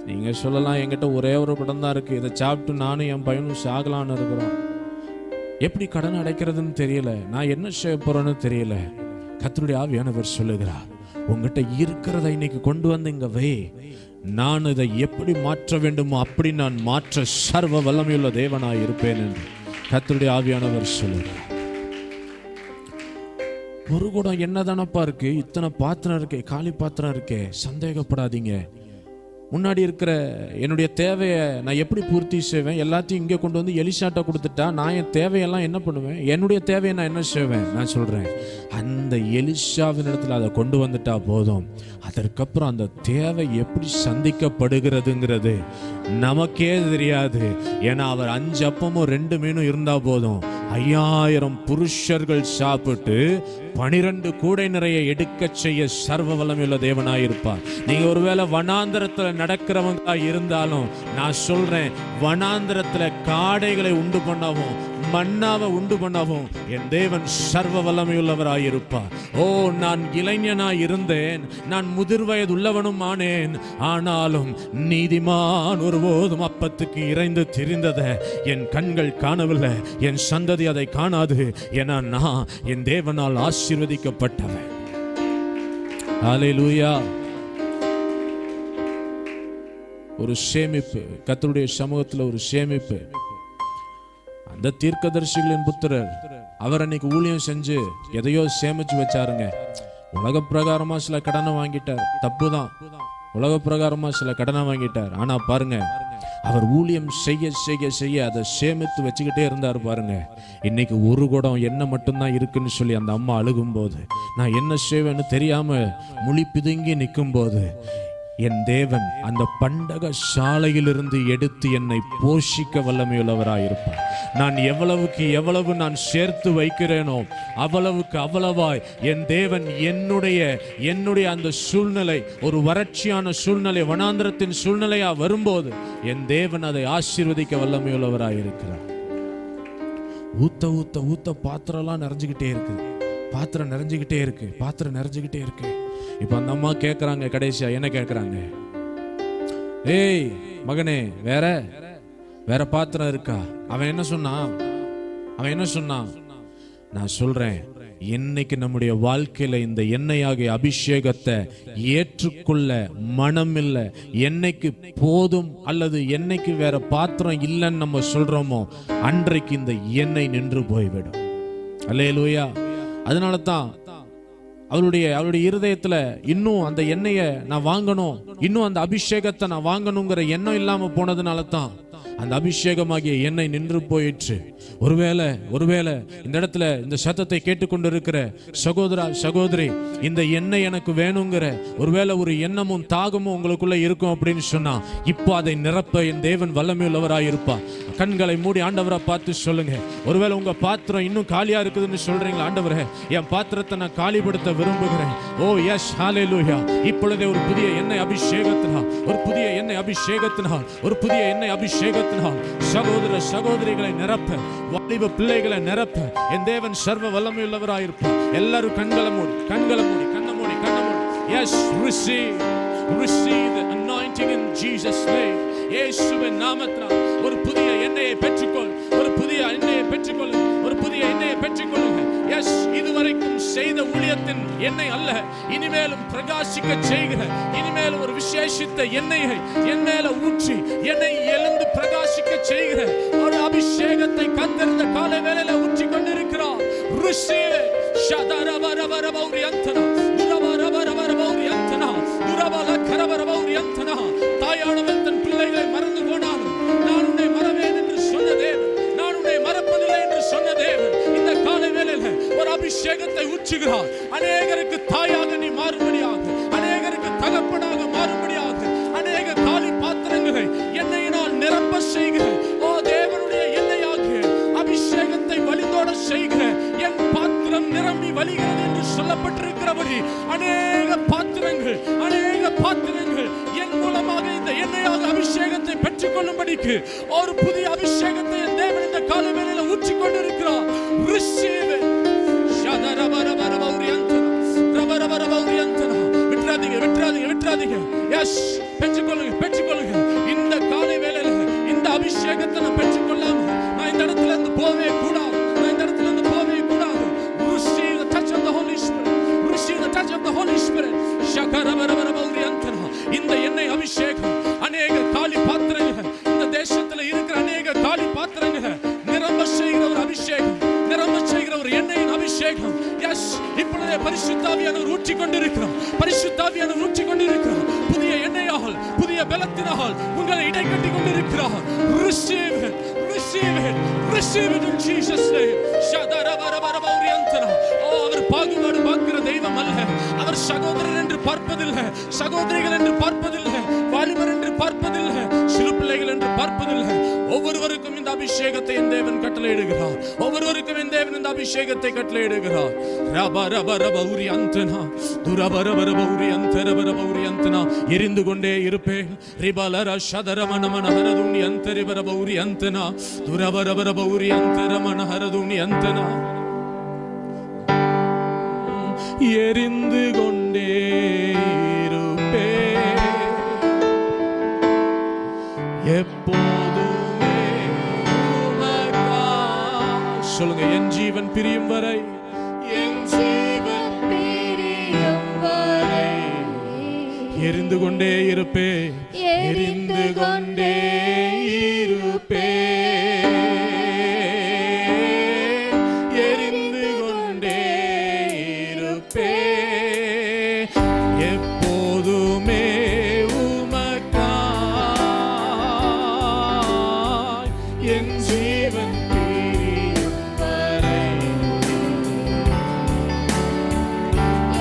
நீங்க சொல்லலாம், என்கிட்ட ஒரே ஒரு படம் தான் இருக்கு, இதை சாப்பிட்டு நானும் என் பையனும் சாகலான்னு இருக்கிறோம். எப்படி கடன் அடைக்கிறதுன்னு தெரியல, நான் என்ன செய்ய போறேன்னு தெரியல. கர்த்தருடைய ஆவியானவர் சொல்லுகிறார், உங்ககிட்ட இருக்கிறத இன்னைக்கு கொண்டு வந்து இங்க வை. நான் இதை எப்படி மாற்ற வேண்டுமோ அப்படி நான் மாற்ற சர்வ வல்லமையுள்ள தேவனாய் இருப்பேன் என்று கர்த்தருடைய ஆவியானவர் சொல்லுகிறார். ஒரு குடம் என்னதானப்பா இருக்கு, இத்தனை பாத்திரம் இருக்கே, காலி பாத்திரம் இருக்கே, சந்தேகப்படாதீங்க. முன்னாடி இருக்கிற என்னுடைய தேவையை நான் எப்படி பூர்த்தி செய்வேன்? எல்லாத்தையும் இங்கே கொண்டு வந்து எலிசாட்ட கொடுத்துட்டா நான் என் தேவையெல்லாம் என்ன பண்ணுவேன்? என்னுடைய தேவையை நான் என்ன செய்வேன்? நான் சொல்றேன், அந்த எலிசாவின் இடத்துல அதை கொண்டு வந்துட்டா போதும். அதற்கப்புறம் அந்த தேவை எப்படி சந்திக்கப்படுகிறதுங்கிறது நமக்கே தெரியாது. ஏன்னா அவர் 5 அப்பமும் 2 மீனும் இருந்தா போதும் 5000 புருஷர்கள் சாப்பிட்டு 12 கூடை நிறைய எடுக்க செய்ய சர்வ வல்லமையுள்ள தேவனாயிருப்பார். நீங்க ஒருவேளை வனாந்தரத்துல நடக்கிறவங்க இருந்தாலும் நான் சொல்றேன், வனாந்தரத்துல காடைகளை உண்டு பண்ணவும் மன்னாவை உண்டு பண்ணவும் என் தேவன் சர்வ வல்லமையுள்ளவராயிருப்பார். ஓ, நான் இளைஞனாய் இருந்தேன், நான் முதிர் வயது உள்ளவனும் ஆனேன், ஆனாலும் நீதிமான் ஒருபோதும் அப்பத்துக்கு இறைந்து திரிந்ததை என் கண்கள் காணவில்லை, என் சந்ததி அதை காணாது. ஏன்னா நான் என் தேவனால் ஆசீர்வதிக்கப்பட்டவன். ஹல்லேலூயா. ஒரு சேமிப்பு, கர்த்தருடைய சமூகத்தில் ஒரு சேமிப்பு. அந்த தீர்க்கதரிசிகளின் புத்திரர் அவர் அன்னைக்கு ஊழியம் செஞ்சு எதையோ சேமிச்சு வச்சாருங்க. உலக பிரகாரமா சில கடனை வாங்கிட்டார், தப்புதான். உலக பிரகாரமா சில கடனை வாங்கிட்டார். ஆனா பாருங்க, அவர் ஊழியம் செய்ய செய்ய செய்ய அதை சேமித்து வச்சுக்கிட்டே இருந்தார். பாருங்க, இன்னைக்கு ஒரு குடம் என்ன மட்டும்தான் இருக்குன்னு சொல்லி அந்த அம்மா அழுகும் போது, நான் என்ன செய்வேன்னு தெரியாம முழி பிதுங்கி நிற்கும் போது, என் தேவன் அந்த பண்டக சாலையிலிருந்து எடுத்து என்னை போஷிக்க வல்லமையுள்ளவராயிருப்பார். நான் எவ்வளவுக்கு எவ்வளவு நான் சேர்த்து வைக்கிறேனோ அவ்வளவுக்கு அவ்வளவாய் என் தேவன் என்னுடைய அந்த சூழ்நிலை, ஒரு வறட்சியான சூழ்நிலை, வனாந்திரத்தின் சூழ்நிலையா வரும்போது என் தேவன் அதை ஆசீர்வதிக்க வல்லமையுள்ளவராயிருக்கிறார். ஊத்த ஊத்த ஊத்த பாத்திரம்லாம் நிறைஞ்சுக்கிட்டே இருக்குது, பாத்திரம் நிறைஞ்சுக்கிட்டே இருக்கு, பாத்திரம் நிறைஞ்சுக்கிட்டே இருக்கு. இப்ப அந்த அம்மா கேட்கறாங்க, கடைசியா என்ன கேட்கறாங்க? ஏய் மகனே, வேற பாத்திரம் இருக்கா? அவன் என்ன சொன்னான்? நான் சொல்றேன், இன்னைக்கு நம்முடைய வாழ்க்கையில இந்த எண்ணெயாகிய அபிஷேகத்தை ஏற்றுக்கொள்ள மனம் இல்லை. என்னைக்கு போதும் அல்லது என்னைக்கு வேற பாத்திரம் இல்லைன்னு நம்ம சொல்றோமோ அன்றைக்கு இந்த எண்ணெய் நின்று போய்விடும். அல்லேலூயா. அதனால தான் அவளுடைய இருதயத்துல இன்னும் அந்த எண்ணெயை நான் வாங்கணும், இன்னும் அந்த அபிஷேகத்தை நான் வாங்கணுங்கிற எண்ணம் இல்லாம போனதுனால தான் அந்த அபிஷேகமாகிய எண்ணெய் நின்று போயிற்று. ஒருவேளை இந்த இடத்துல இந்த சத்தத்தை கேட்டுக்கொண்டிருக்கிற சகோதரா சகோதரி, இந்த எண்ணெய் எனக்கு வேணுங்கிற ஒருவேளை ஒரு எண்ணமும் தாகமும் உங்களுக்குள்ள இருக்கும் அப்படின்னு சொன்னா, இப்போ அதை நிரப்ப என் தேவன் வல்லமையுள்ளவராய் இருப்பார். கண்களை மூடி ஆண்டவரை பார்த்து சொல்லுங்க. ஒருவேளை உங்க பாத்திரம் இன்னும் காலியா இருக்குதுன்னு சொல்றீங்களா, ஆண்டவரே என் பாத்திரத்தை நான் காலிப்படுத்த விரும்புகிறேன். ஓ எஸ், ஹல்லேலூயா. இப்பொழுதே ஒரு புதிய எண்ணெய் அபிஷேகத்தினால், ஒரு புதிய எண்ணெய் அபிஷேகத்தினால், ஒரு புதிய எண்ணெய் அபிஷேகத்தினால் சகோதர சகோதரிகளை நிரப்ப, வாலிப பிள்ளைகளை நிரப்ப என் தேவன் சர்வ வல்லமையுள்ளவராய் இருப்பார். எல்லாரும் கண்களை மூடி கண்ணை மூடி. Yes, receive the anointing in Jesus name. இயேசுவின் நாமத்தினால் ஒரு புதிய எண்ணெயை பெற்றுக்கொள், ஒரு புதிய எண்ணெயை பெற்றுக்கொள், ஒரு புதிய எண்ணெயை பெற்றுக்கொள்ளுங்க. எஸ், இதுவரைக்கும் செய்த ஊழியத்தின் எண்ணெய் அல்ல, இனிமேலும் பிரகாசிக்க செய்கிற, இனிமேலும் ஒரு விசேஷித்த எண்ணெயை என் மேல ஊற்றி என்னை எழுந்து பிரகாசிக்க செய்கிற ஒரு அபிஷேகத்தை கர்த்தர் இந்த காலை வேளையில ஊற்றி கொண்டிருக்கிறார். Receive it. தாயானவள் தன் பிள்ளைகளை மறந்து போனாலும் நான் உன்னை மறவேன் என்று சொன்ன தேவன், நான் உன்னை மறப்பதில்லை என்று சொன்ன தேவன் இந்த காலை வேளையில ஒரு அபிஷேகத்தை ஊற்றுகிறார். அநேகருக்கு தாயாக நீ மாறும்படியாக, அநேகருக்கு தகப்பனாக மாறும்படியாக, அநேக காலி பாத்திரங்களை எண்ணெயினால் நிரப்ப செய்கிற ஓ தேவனுடைய எண்ணெயாகிய அபிஷேகத்தை வழிந்தோட செய்கிற என் பாத்திரம் நிரம்பி வழிகிறது என்று சொல்லப்பட்டிருக்கிறபடி அநேக பாத்திரங்கள் என் மூலமாக இந்த எண்ணெயாக அபிஷேகத்தை பெற்றுக் கொள்ளும்படிக்கு ஒரு புதிய அபிஷேகத்தை என் தேவன் இந்த கால வேளையில ஊற்றிக் கொண்டிருக்கிறார். Receive it. விட்டுறாதீங்க. எஸ், பெற்றுக்கொள்ளுங்க. இந்த காலை வேளையில இந்த அபிஷேகத்தை நான் பெற்றுக்கொள்ளாம நான் இந்த இடத்துல இருந்து போவே கூடாது. Receive the touch of the Holy Spirit. Receive the touch of the Holy Spirit. இந்த எண்ணெய் அபிஷேகம் அநேக காலி பாத்திரங்கள், இந்த தேசத்துல இருக்கிற அநேக காலி பாத்திரங்களை நிரம்ப செய்கிற ஒரு அபிஷேகம், நிரம்ப செய்கிற ஒரு எண்ணெயின் அபிஷேகம். எஸ், இப்பொழுதே பரிசுத்தாவியானவர் ஊற்றிக் கொண்டிருக்கிறார். புதிய எண்ணெயால், புதிய பலத்தினால் உங்களை இடைக்கட்டி கொண்டிருக்கிறார். Receive it in Jesus name. அவர் பாகுபாடு பார்க்கிற தெய்வம் அல்ல. அவர் சகோதரர் என்று பார்ப்பதில்லை, சகோதரிகள் என்று பார்ப்பதில்லை, வாலிபர் என்று பார்ப்பதில்லை, சிறு பிள்ளைகள் என்று பார்ப்பதில்லை. ஒவ்வொருவருக்கும் இந்த அபிஷேகத்தை என் தேவன் கட்டளையிடுகிறார். ஒவ்வொருவருக்கும் என் தேவன் இந்த அபிஷேகத்தை கட்டளையிடுகிறார். எரிந்து கொண்டே இருப்பேன். எரிந்து கொண்டே இருப்பேன் எப்போதுமே உமக்காய். சொல்லுங்க, என் ஜீவன் பிரியும் வரை, என் ஜீவன் பிரியும் வரை எரிந்து கொண்டே இருப்பேன், எரிந்து கொண்டே இருப்பேன், எரிந்து கொண்டே இருப்பேன் எப்போதுமே உமக்காய். என் ஜீவன் பிரியும் வரை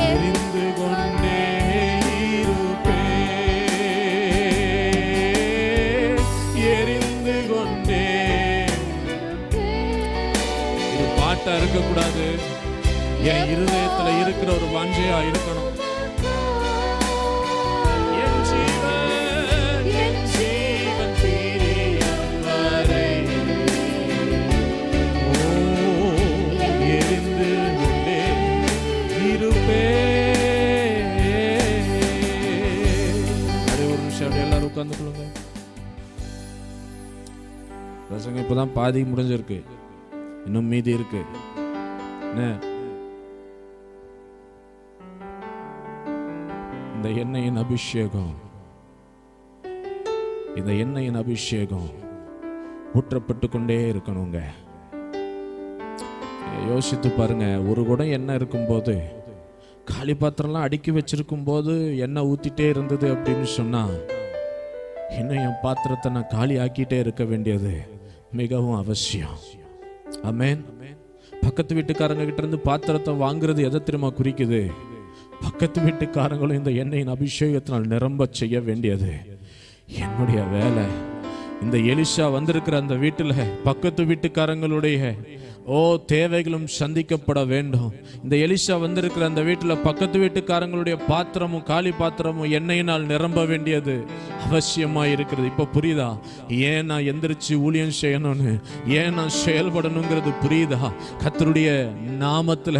எரிந்து கொண்டே இருப்பேன், எரிந்து கொண்டே. இது பாட்டா இருக்கக்கூடாது, என் இருதயத்துல இருக்கிற ஒரு வாஞ்சையா இருக்கணும். என் ஜீவன் பிரியும் வரை எரிந்து கொண்டே இருப்பேன். அப்படியே ஒரு நிமிஷம் அப்படியே எல்லாரும் உட்கார்ந்து கொள்ளுங்க. பிரசங்கம் இப்பதான் பாதி முடிஞ்சிருக்கு, இன்னும் மீதி இருக்கு. இந்த எண்ணெயின் அபிஷேகம், இந்த எண்ணெயின் அபிஷேகம் ஊற்றப்பட்டு கொண்டே இருக்கணுங்க. யோசித்து பாருங்க, ஒரு குடம் எண்ணெய் இருக்கும்போது, காலி பாத்திரம்லாம் அடுக்கி வச்சிருக்கும் போது எண்ணெய் ஊத்திட்டே இருந்தது அப்படின்னு சொன்னா இன்னும் என் பாத்திரத்தை நான் காலி ஆக்கிட்டே இருக்க வேண்டியது மிகவும் அவசியம். ஆமென். பக்கத்து வீட்டுக்காரங்க கிட்ட இருந்து பாத்திரத்தை வாங்குறது எதை தெரியுமா குறிக்குது? பக்கத்து வீட்டுக்காரங்களும் இந்த எண்ணெயின் அபிஷேகத்தினால் நிரம்ப செய்ய வேண்டியது என்னுடைய வேலை. இந்த எலிஷா வந்திருக்கிற அந்த வீட்டுல பக்கத்து வீட்டுக்காரங்களுடைய தேவைகளும் சந்திக்கப்பட வேண்டும். இந்த எலிஷா வந்திருக்கிற அந்த வீட்டுல பக்கத்து வீட்டுக்காரங்களுடைய பாத்திரமும் காலி பாத்திரமும் எண்ணெயினால் நிரம்ப வேண்டியது அவசியமா இருக்கிறது. இப்ப புரியுதா ஏன் நான் எந்திரிச்சு ஊழியம் செய்யணும்னு, ஏன் நான் செயல்படணுங்கிறது புரியுதா? கர்த்தருடைய நாமத்துல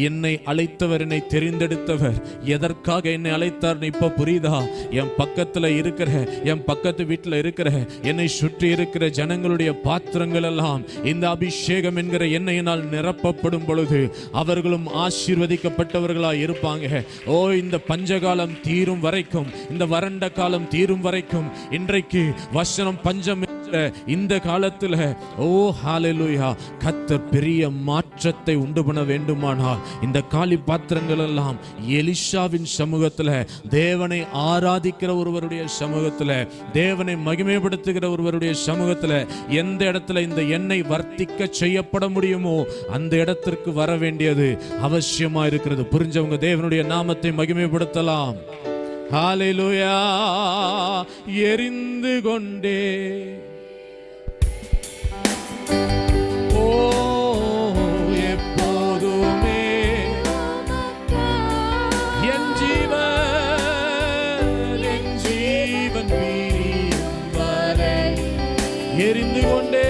என்னை அழைத்தவர், என்னை தெரிந்தெடுத்தவர் எதற்காக என்னை அழைத்தார்னு இப்ப புரியுதா? என் பக்கத்துல இருக்கிற, என் பக்கத்து வீட்டுல இருக்கிற, என்னை சுற்றி இருக்கிற ஜனங்களுடைய பாத்திரங்கள் எல்லாம் இந்த அபிஷேகம் என்கிற எண்ணெயினால் நிரப்பப்படும் பொழுது அவர்களும் ஆசீர்வதிக்கப்பட்டவர்களாய் இருப்பாங்க. இந்த பஞ்சகாலம் தீரும் வரைக்கும், இந்த வறண்ட காலம் தீரும் வரைக்கும், இன்றைக்கு வசனம் பஞ்சம் இந்த காலத்துல ஹalleluya, கர்த்தர் பெரிய மாற்றத்தை உண்டு பண்ண வேண்டுமானால் இந்த காலி பாத்திரங்கள் எல்லாம் எலிஷாவின் சமூகத்துல, தேவனை ஆராதிக்கிற ஒருவருடைய சமூகத்துல, தேவனை மகிமைப்படுத்துகிற ஒருவருடைய சமூகத்துல எந்த இடத்துல இந்த எண்ணெய் வர்த்திக்க செய்யப்பட முடியுமோ அந்த இடத்திற்கு வர வேண்டியது அவசியமா இருக்கிறது. புரிஞ்சவங்க தேவனுடைய நாமத்தை மகிமைப்படுத்தலாம். ஹalleluya. எரிந்து கொண்டே எப்போதுமே என் ஜீவன் வீரியும் வரை எரிந்து கொண்டே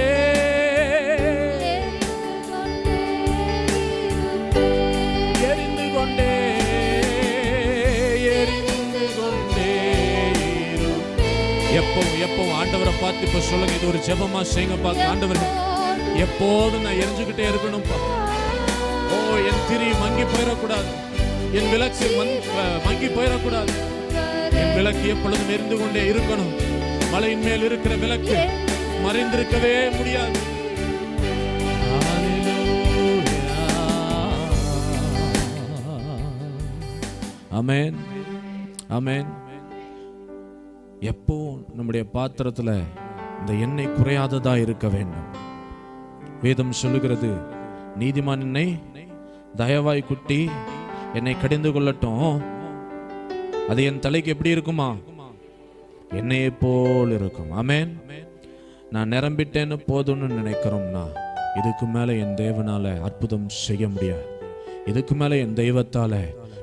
எப்பவும் ஆண்டவரை பார்த்து இப்ப சொல்லுங்க, இது ஒரு ஜெபமா செய்யுங்க. பார்க்க ஆண்டவர் எப்போதும் நான் எரிஞ்சுக்கிட்டே இருக்கணும்ப்பா. என் திரி மங்கி போயிடக்கூடாது, என் விளக்கு மங்கி போயிடக்கூடாது. என் விளக்கு எப்பொழுதும் எரிந்து கொண்டே இருக்கணும். மலையின் மேல் இருக்கிற விளக்கு மறைந்திருக்கவே முடியாது. ஆமென், ஆமென். எப்போ நம்முடைய பாத்திரத்துல இந்த எண்ணெய் குறையாததா இருக்க வேண்டும். வேதம் சொல்லுகிறது, நீதிமான் என்னை தயவாய் குட்டி என்னை கடிந்து கொள்ளட்டும், அது என் தலைக்கு எப்படி இருக்குமா? எண்ணெயை போல் இருக்கும். ஆமென். நான் நிரம்பிட்டேன்னு போதும்னு நினைக்கிறோம்னா இதுக்கு மேல என் தேவனால அற்புதம் செய்ய முடியாது. இதுக்கு மேல என் தெய்வத்தால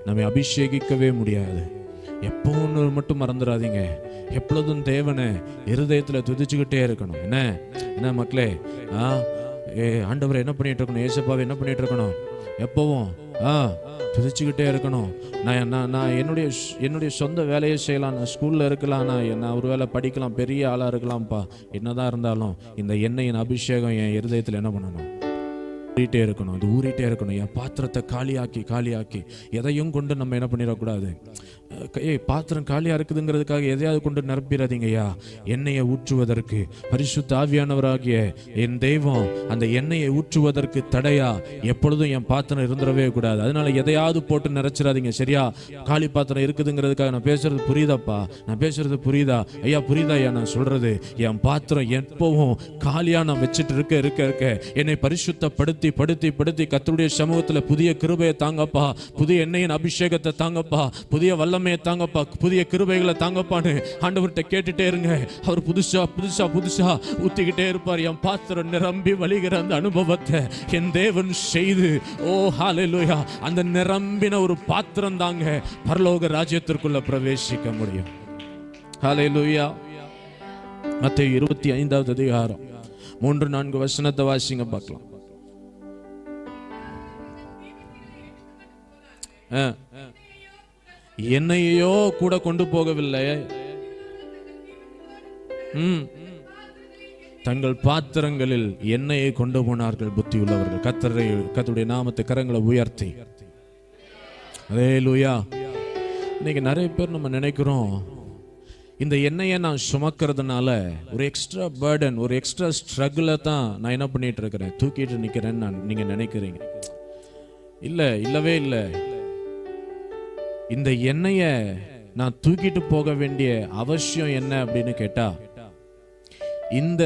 நம்மை அபிஷேகிக்கவே முடியாது. எப்போ ஒன்று மட்டும் மறந்துடாதீங்க, எப்பொழுதும் தேவனை இருதயத்துல துதிச்சுக்கிட்டே இருக்கணும். என்ன மக்களே, ஆண்டவரை என்ன பண்ணிட்டு இருக்கணும், ஏசப்பாவை என்ன பண்ணிட்டு இருக்கணும், எப்பவும் துதிச்சுக்கிட்டே இருக்கணும். நான் என்னுடைய சொந்த வேலையை செய்யலாம், நான் ஸ்கூல்ல இருக்கலாம், நான் ஒரு வேலை படிக்கலாம், பெரிய ஆளா இருக்கலாம்ப்பா. என்னதான் இருந்தாலும் இந்த எண்ணெயின் அபிஷேகம் என் இருதயத்துல என்ன பண்ணணும், ஊறிட்டே இருக்கணும். அது ஊறிட்டே இருக்கணும். என் பாத்திரத்தை காலியாக்கி எதையும் கொண்டு நம்ம என்ன பண்ணிடக்கூடாது. பாத்திரம் காலியா இருக்குதுங்கிறதுக்காக எதையாவது கொண்டு நிரப்பிடாதீங்கய்யா. எண்ணெயை ஊற்றுவதற்கு பரிசுத்த ஆவியானவராகிய என் தெய்வம் அந்த எண்ணெயை ஊற்றுவதற்கு தடையா எப்பொழுதும் என் பாத்திரம் இருந்துடவே கூடாது. அதனால எதையாவது போட்டு நிறைச்சிடாதீங்க. சரியா? காலி பாத்திரம் இருக்குதுங்கிறதுக்காக நான் பேசுறது புரியுதாப்பா? நான் பேசுறது புரியுதா ஐயா? புரியுதா ஐயா? நான் சொல்றது, என் பாத்திரம் எப்பவும் காலியா நான் வச்சுட்டு இருக்க என்னை பரிசுத்தப்படுத்தி கர்த்தருடைய சமூகத்துல புதிய கிருபையை தாங்கப்பா, புதிய எண்ணெயின் அபிஷேகத்தை தாங்கப்பா, புதிய வல்லமையை தாங்கப்பா, புதிய கிருபைகளை தாங்கப்பான்னு ஆண்டவர்கிட்ட கேட்டுட்டே இருங்க. அவர் புதுசா ஊத்திக்கிட்டே இருப்பார். என் பாத்திரம் நிரம்பி வழிகிற அந்த அனுபவத்தை என் தேவன் செய்து ஹalleluya, அந்த நிரம்பின ஒரு பாத்திரம் தாங்க பரலோக ராஜ்யத்திற்குள்ள பிரவேசிக்க முடியும். ஹalleluya. மத்தேயு 25வது அதிகாரம் 3-4 வசனத்தை வாசிங்க பார்க்கலாம். என்னையோ கூட கொண்டு போகவில்லை, தங்கள் பாத்திரங்களில் எண்ணெயை கொண்டு போனார்கள் புத்தி உள்ளவர்கள். கர்த்தருடைய நாமத்தை கரங்களை உயர்த்தி அல்லேலூயா. இன்னைக்கு நிறைய பேர் நம்ம நினைக்கிறோம், இந்த எண்ணெயை நான் சுமக்கிறதுனால ஒரு எக்ஸ்ட்ரா பர்டன், ஒரு எக்ஸ்ட்ரா ஸ்ட்ரகிளை தான் நான் என்ன பண்ணிட்டு இருக்கிறேன், தூக்கிட்டு நிற்கிறேன்னு நீங்க நினைக்கிறீங்க. இல்லவே இல்லை. இந்த எண்ணெயை நான் தூக்கிட்டு போக வேண்டிய அவசியம் என்ன அப்படின்னு கேட்டா, இந்த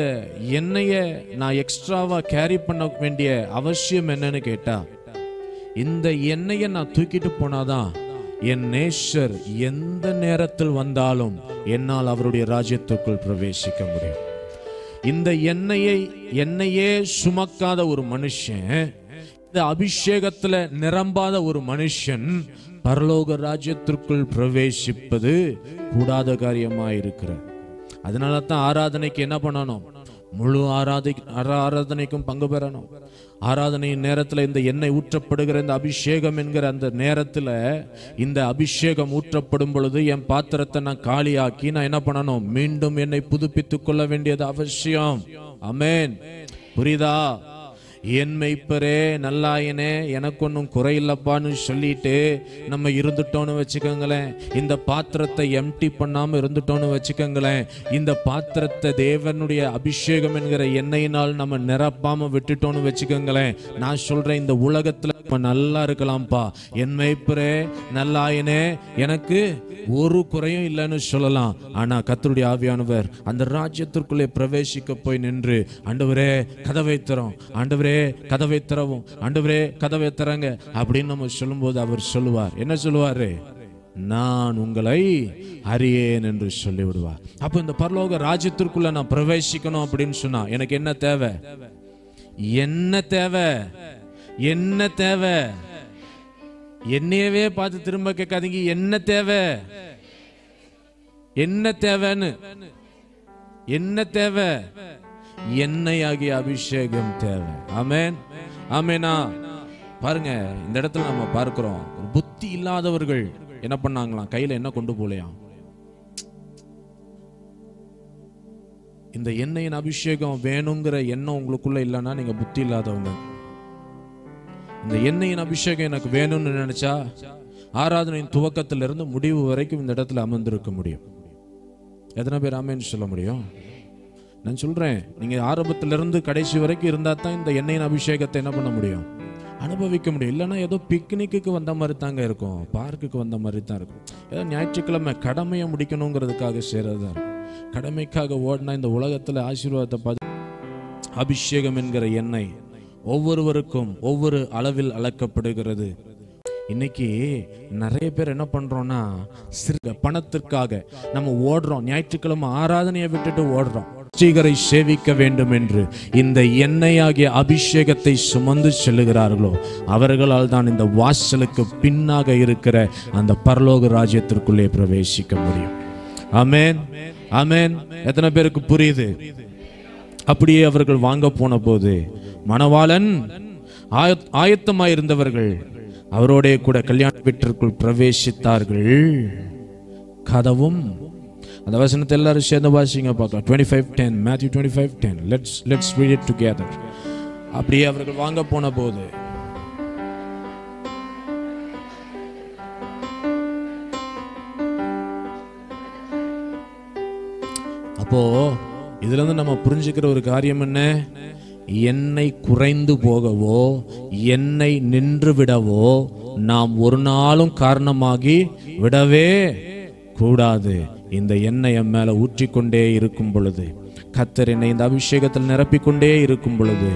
எண்ணெயை நான் எக்ஸ்ட்ராவா கேரி பண்ண வேண்டிய அவசியம் என்னன்னு கேட்டா, இந்த எண்ணெயை நான் தூக்கிட்டு போனாதான் என் நேசர் எந்த நேரத்தில் வந்தாலும் என்னால் அவருடைய ராஜ்யத்துக்குள் பிரவேசிக்க முடியும். இந்த எண்ணெயே சுமக்காத ஒரு மனுஷன், இந்த அபிஷேகத்துல நிரம்பாத ஒரு மனுஷன் பரலோக ராஜ்யத்திற்குள் பிரவேசிப்பது கூடாத காரியமா இருக்கிறது. அதனால தான் ஆராதனைக்கு என்ன பண்ணணும்? முழு ஆராதனைக்கும் பங்கு பெறணும். ஆராதனையின் நேரத்தில் இந்த எண்ணெய் ஊற்றப்படுகிற இந்த அபிஷேகம் என்கிற அந்த நேரத்தில் இந்த அபிஷேகம் ஊற்றப்படும் பொழுது என் பாத்திரத்தை நான் காலியாக்கி நான் என்ன பண்ணணும்? மீண்டும் என்னை புதுப்பித்துக் கொள்ள வேண்டியது அவசியம். ஆமென். புரியுதா? என் மெய்ப்பரே நல்லாயனே எனக்கு ஒன்றும் குறையில்லப்பான்னு சொல்லிட்டு நம்ம இருந்துட்டோன்னு வச்சுக்கோங்களேன், இந்த பாத்திரத்தை எம்டி பண்ணாம இருந்துட்டோன்னு வச்சுக்கோங்களேன், இந்த பாத்திரத்தை தேவனுடைய அபிஷேகம் என்கிற எண்ணெயினால் நம்ம நிரப்பாம விட்டுட்டோன்னு வச்சுக்கோங்களேன், நான் சொல்றேன் இந்த உலகத்துல நம்ம நல்லா இருக்கலாம்ப்பா, என் மெய்ப்பரே நல்லாயனே எனக்கு ஒரு குறையும் இல்லைன்னு சொல்லலாம். ஆனா கர்த்தருடைய ஆவியானவர் அந்த ராஜ்யத்திற்குள்ளே பிரவேசிக்க போய் நின்று, ஆண்டவரே கதவை திறவும், ஆண்டவரே கதவை திறவும், ஆண்டவரே கதவை திறங்க அப்படின்னு நம்ம சொல்லும்போது அவர் சொல்லுவார், என்ன சொல்லுவாரு? நான் உங்களை அறியேன் என்று சொல்லிவிடுவார். அப்ப இந்த பரலோக ராஜ்யத்திற்குள்ள நான் பிரவேசிக்கணும் அப்படின்னு சொன்னா எனக்கு என்ன தேவை? என்ன தேவை? என்ன தேவை? என்னையவே பார்த்து திரும்ப கேட்காதீங்க, என்ன தேவை? என்ன தேவைன்னு? என்ன தேவை? எண்ணெயாகிய அபிஷேகம் தேவை. ஆமென். ஆமெனா? பாருங்க, இந்த இடத்துல நம்ம பார்க்கிறோம், ஒரு புத்தி இல்லாதவர்கள் என்ன பண்ணாங்களாம்? கையில என்ன கொண்டு போலையாம்? இந்த எண்ணெயின் அபிஷேகம் வேணுங்கிற எண்ணம் உங்களுக்குள்ள இல்லைன்னா நீங்க புத்தி இல்லாதவங்க. இந்த எண்ணெயின் அபிஷேகம் எனக்கு வேணும்னு நினைச்சா ஆராதனையின் துவக்கத்திலிருந்து முடிவு வரைக்கும் இந்த இடத்துல அமர்ந்திருக்க முடியும். எத்தனை பேர் ஆமென்னு சொல்ல முடியும்? நான் சொல்றேன், நீங்க ஆரம்பத்திலிருந்து கடைசி வரைக்கும் இருந்தா தான் இந்த எண்ணெயின் அபிஷேகத்தை என்ன பண்ண முடியும்? அனுபவிக்க முடியும். இல்லைன்னா ஏதோ பிக்னிக்கு வந்த மாதிரி தாங்க இருக்கும், பார்க்குக்கு வந்த மாதிரி தான் இருக்கும். ஏதோ ஞாயிற்றுக்கிழமை கடமையை முடிக்கணுங்கிறதுக்காக செய்யறது தான் இருக்கும். கடமைக்காக ஓடினா இந்த உலகத்துல ஆசீர்வாதத்தை பார்த்து அபிஷேகம் என்கிற எண்ணெய் ஒவ்வொருவருக்கும் ஒவ்வொரு அளவில் அளக்கப்படுகிறது. இன்னைக்கு நிறைய பேர் என்ன பண்றோம்னா, சிறு பணத்திற்காக நம்ம ஓடுறோம். ஞாயிற்றுக்கிழமை ஆராதனையை விட்டுட்டு ஓடுறோம். ரட்சகரை சேவிக்க வேண்டும் என்று இந்த எண்ணெயாகிய அபிஷேகத்தை சுமந்து செல்லுகிறார்களோ அவர்களால் தான் இந்த வாசலுக்கு பின்னாக இருக்கிற அந்த பரலோக ராஜ்யத்திற்குள்ளே பிரவேசிக்க முடியும். ஆமென். ஆமென். எத்தனை பேருக்கு புரியுது? அப்படியே அவர்கள் வாங்க போன போது மணவாளன் ஆயத்தமாயிருந்தவர்கள் அவரோட கூட கல்யாண வீட்டிற்குள் பிரவேசித்தார்கள். கதவும், அந்த வசனத்தை எல்லாரும் சேர்ந்து வாசிங்க பார்க்கலாம். 25:10, Matthew 25:10. Let's read it together. அப்படியே அவர்கள் வாங்க போன போது அப்போ இதுல இருந்து நம்ம புரிஞ்சுக்கிற ஒரு காரியம் என்ன? எண்ணெய் குறைந்து போகவோ எண்ணெய் நின்று விடவோ நாம் ஒரு நாளும் காரணமாகி விடவே கூடாது. இந்த எண்ணெய் என் மேல ஊற்றிக்கொண்டே இருக்கும் பொழுது, கர்த்தர் என்னை இந்த அபிஷேகத்தில் நிரப்பிக்கொண்டே இருக்கும் பொழுது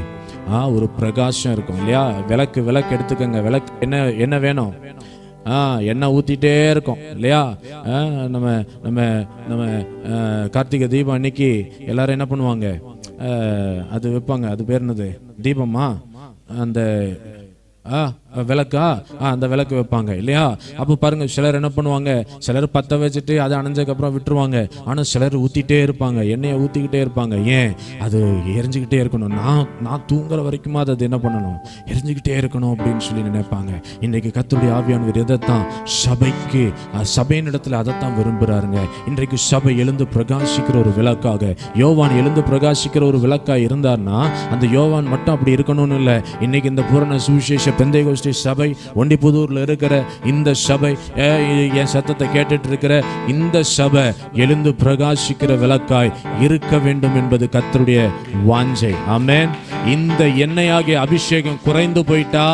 ஒரு பிரகாசம் இருக்கும் இல்லையா? விளக்கு எடுத்துக்கங்க. விளக்கு என்ன வேணும்? எண்ணெய் ஊத்திட்டே இருக்கும் இல்லையா? நம்ம நம்ம நம்ம கார்த்திகை தீபம் அன்னைக்கு எல்லாரும் என்ன பண்ணுவாங்க? அது வைப்பாங்க. அது பேர் என்னது? தீபமா? அந்த விளக்கா? அந்த விளக்கு வைப்பாங்க இல்லையா? அப்போ பாருங்க, சிலர் என்ன பண்ணுவாங்க, சிலர் பற்ற வச்சுட்டு அதை அணைஞ்சதுக்கு அப்புறம் விட்டுருவாங்க. ஆனால் சிலர் ஊத்திட்டே இருப்பாங்க, எண்ணெயை ஊத்திக்கிட்டே இருப்பாங்க. ஏன்? அது எரிஞ்சுக்கிட்டே இருக்கணும். நான் தூங்குற வரைக்கும் அது என்ன பண்ணணும்? எரிஞ்சுக்கிட்டே இருக்கணும் அப்படின்னு சொல்லி நினைப்பாங்க. இன்றைக்கு கர்த்தருடைய ஆவியானவர் எதைத்தான் சபைக்கு, சபையின் இடத்துல அதைத்தான் விரும்புகிறாருங்க. இன்றைக்கு சபை எழுந்து பிரகாசிக்கிற ஒரு விளக்காக, யோவான் எழுந்து பிரகாசிக்கிற ஒரு விளக்காக இருந்தார்னா அந்த யோவான் மட்டும் அப்படி இருக்கணும்னு இல்லை. இன்னைக்கு இந்த பூரண சுவிசேஷ பெந்தைகோஸ்தே சபை ஒண்டிப்புதூர்ல இருக்கிற இந்த சபை, என் சத்தத்தை கேட்டுட்டு இருக்கிற இந்த சபை எழுந்து பிரகாசிக்கிற விளக்காய் இருக்க வேண்டும் என்பது கர்த்தருடைய வாஞ்சை. ஆமென். இந்த எண்ணெயாகிய அபிஷேகம் குறைந்து போயிட்டா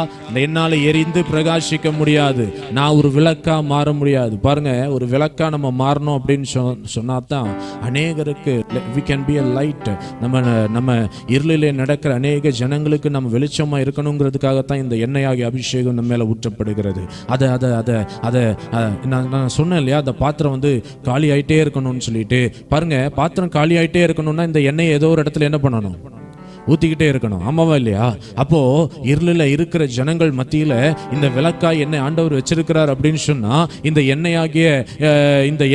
என்னால எரிந்து பிரகாசிக்க முடியாது, நான் ஒரு விளக்கா மாற முடியாது. பாருங்க, ஒரு விளக்கா நம்ம மாறணும் அப்படின்னு சொன்னாதான் அநேகருக்கு we can be a light. நம்ம இருளிலே நடக்கிற அநேக ஜனங்களுக்கு நம்ம வெளிச்சமா இருக்கணுங்கிறதுக்காகத்தான் இந்த எண்ணெயாகிய அபிஷேகம் நம்ம மேல ஊற்றப்படுகிறது. அதை நான் சொன்னேன் இல்லையா, அந்த பாத்திரம் காலி ஆயிட்டே இருக்கணும்னு சொல்லிட்டு. பாருங்க, பாத்திரம் காலி ஆயிட்டே இருக்கணும்னா இந்த எண்ணெய் ஏதோ ஒரு இடத்துல என்ன பண்ணணும், ஊத்திக்கிட்டே இருக்கணும். ஆமாவா இல்லையா? அப்போ இருளில் இருக்கிற ஜனங்கள் மத்தியில இந்த விளக்காய் எண்ணெய் ஆண்டவர் வச்சிருக்கிறார் அப்படின்னு சொன்னா, இந்த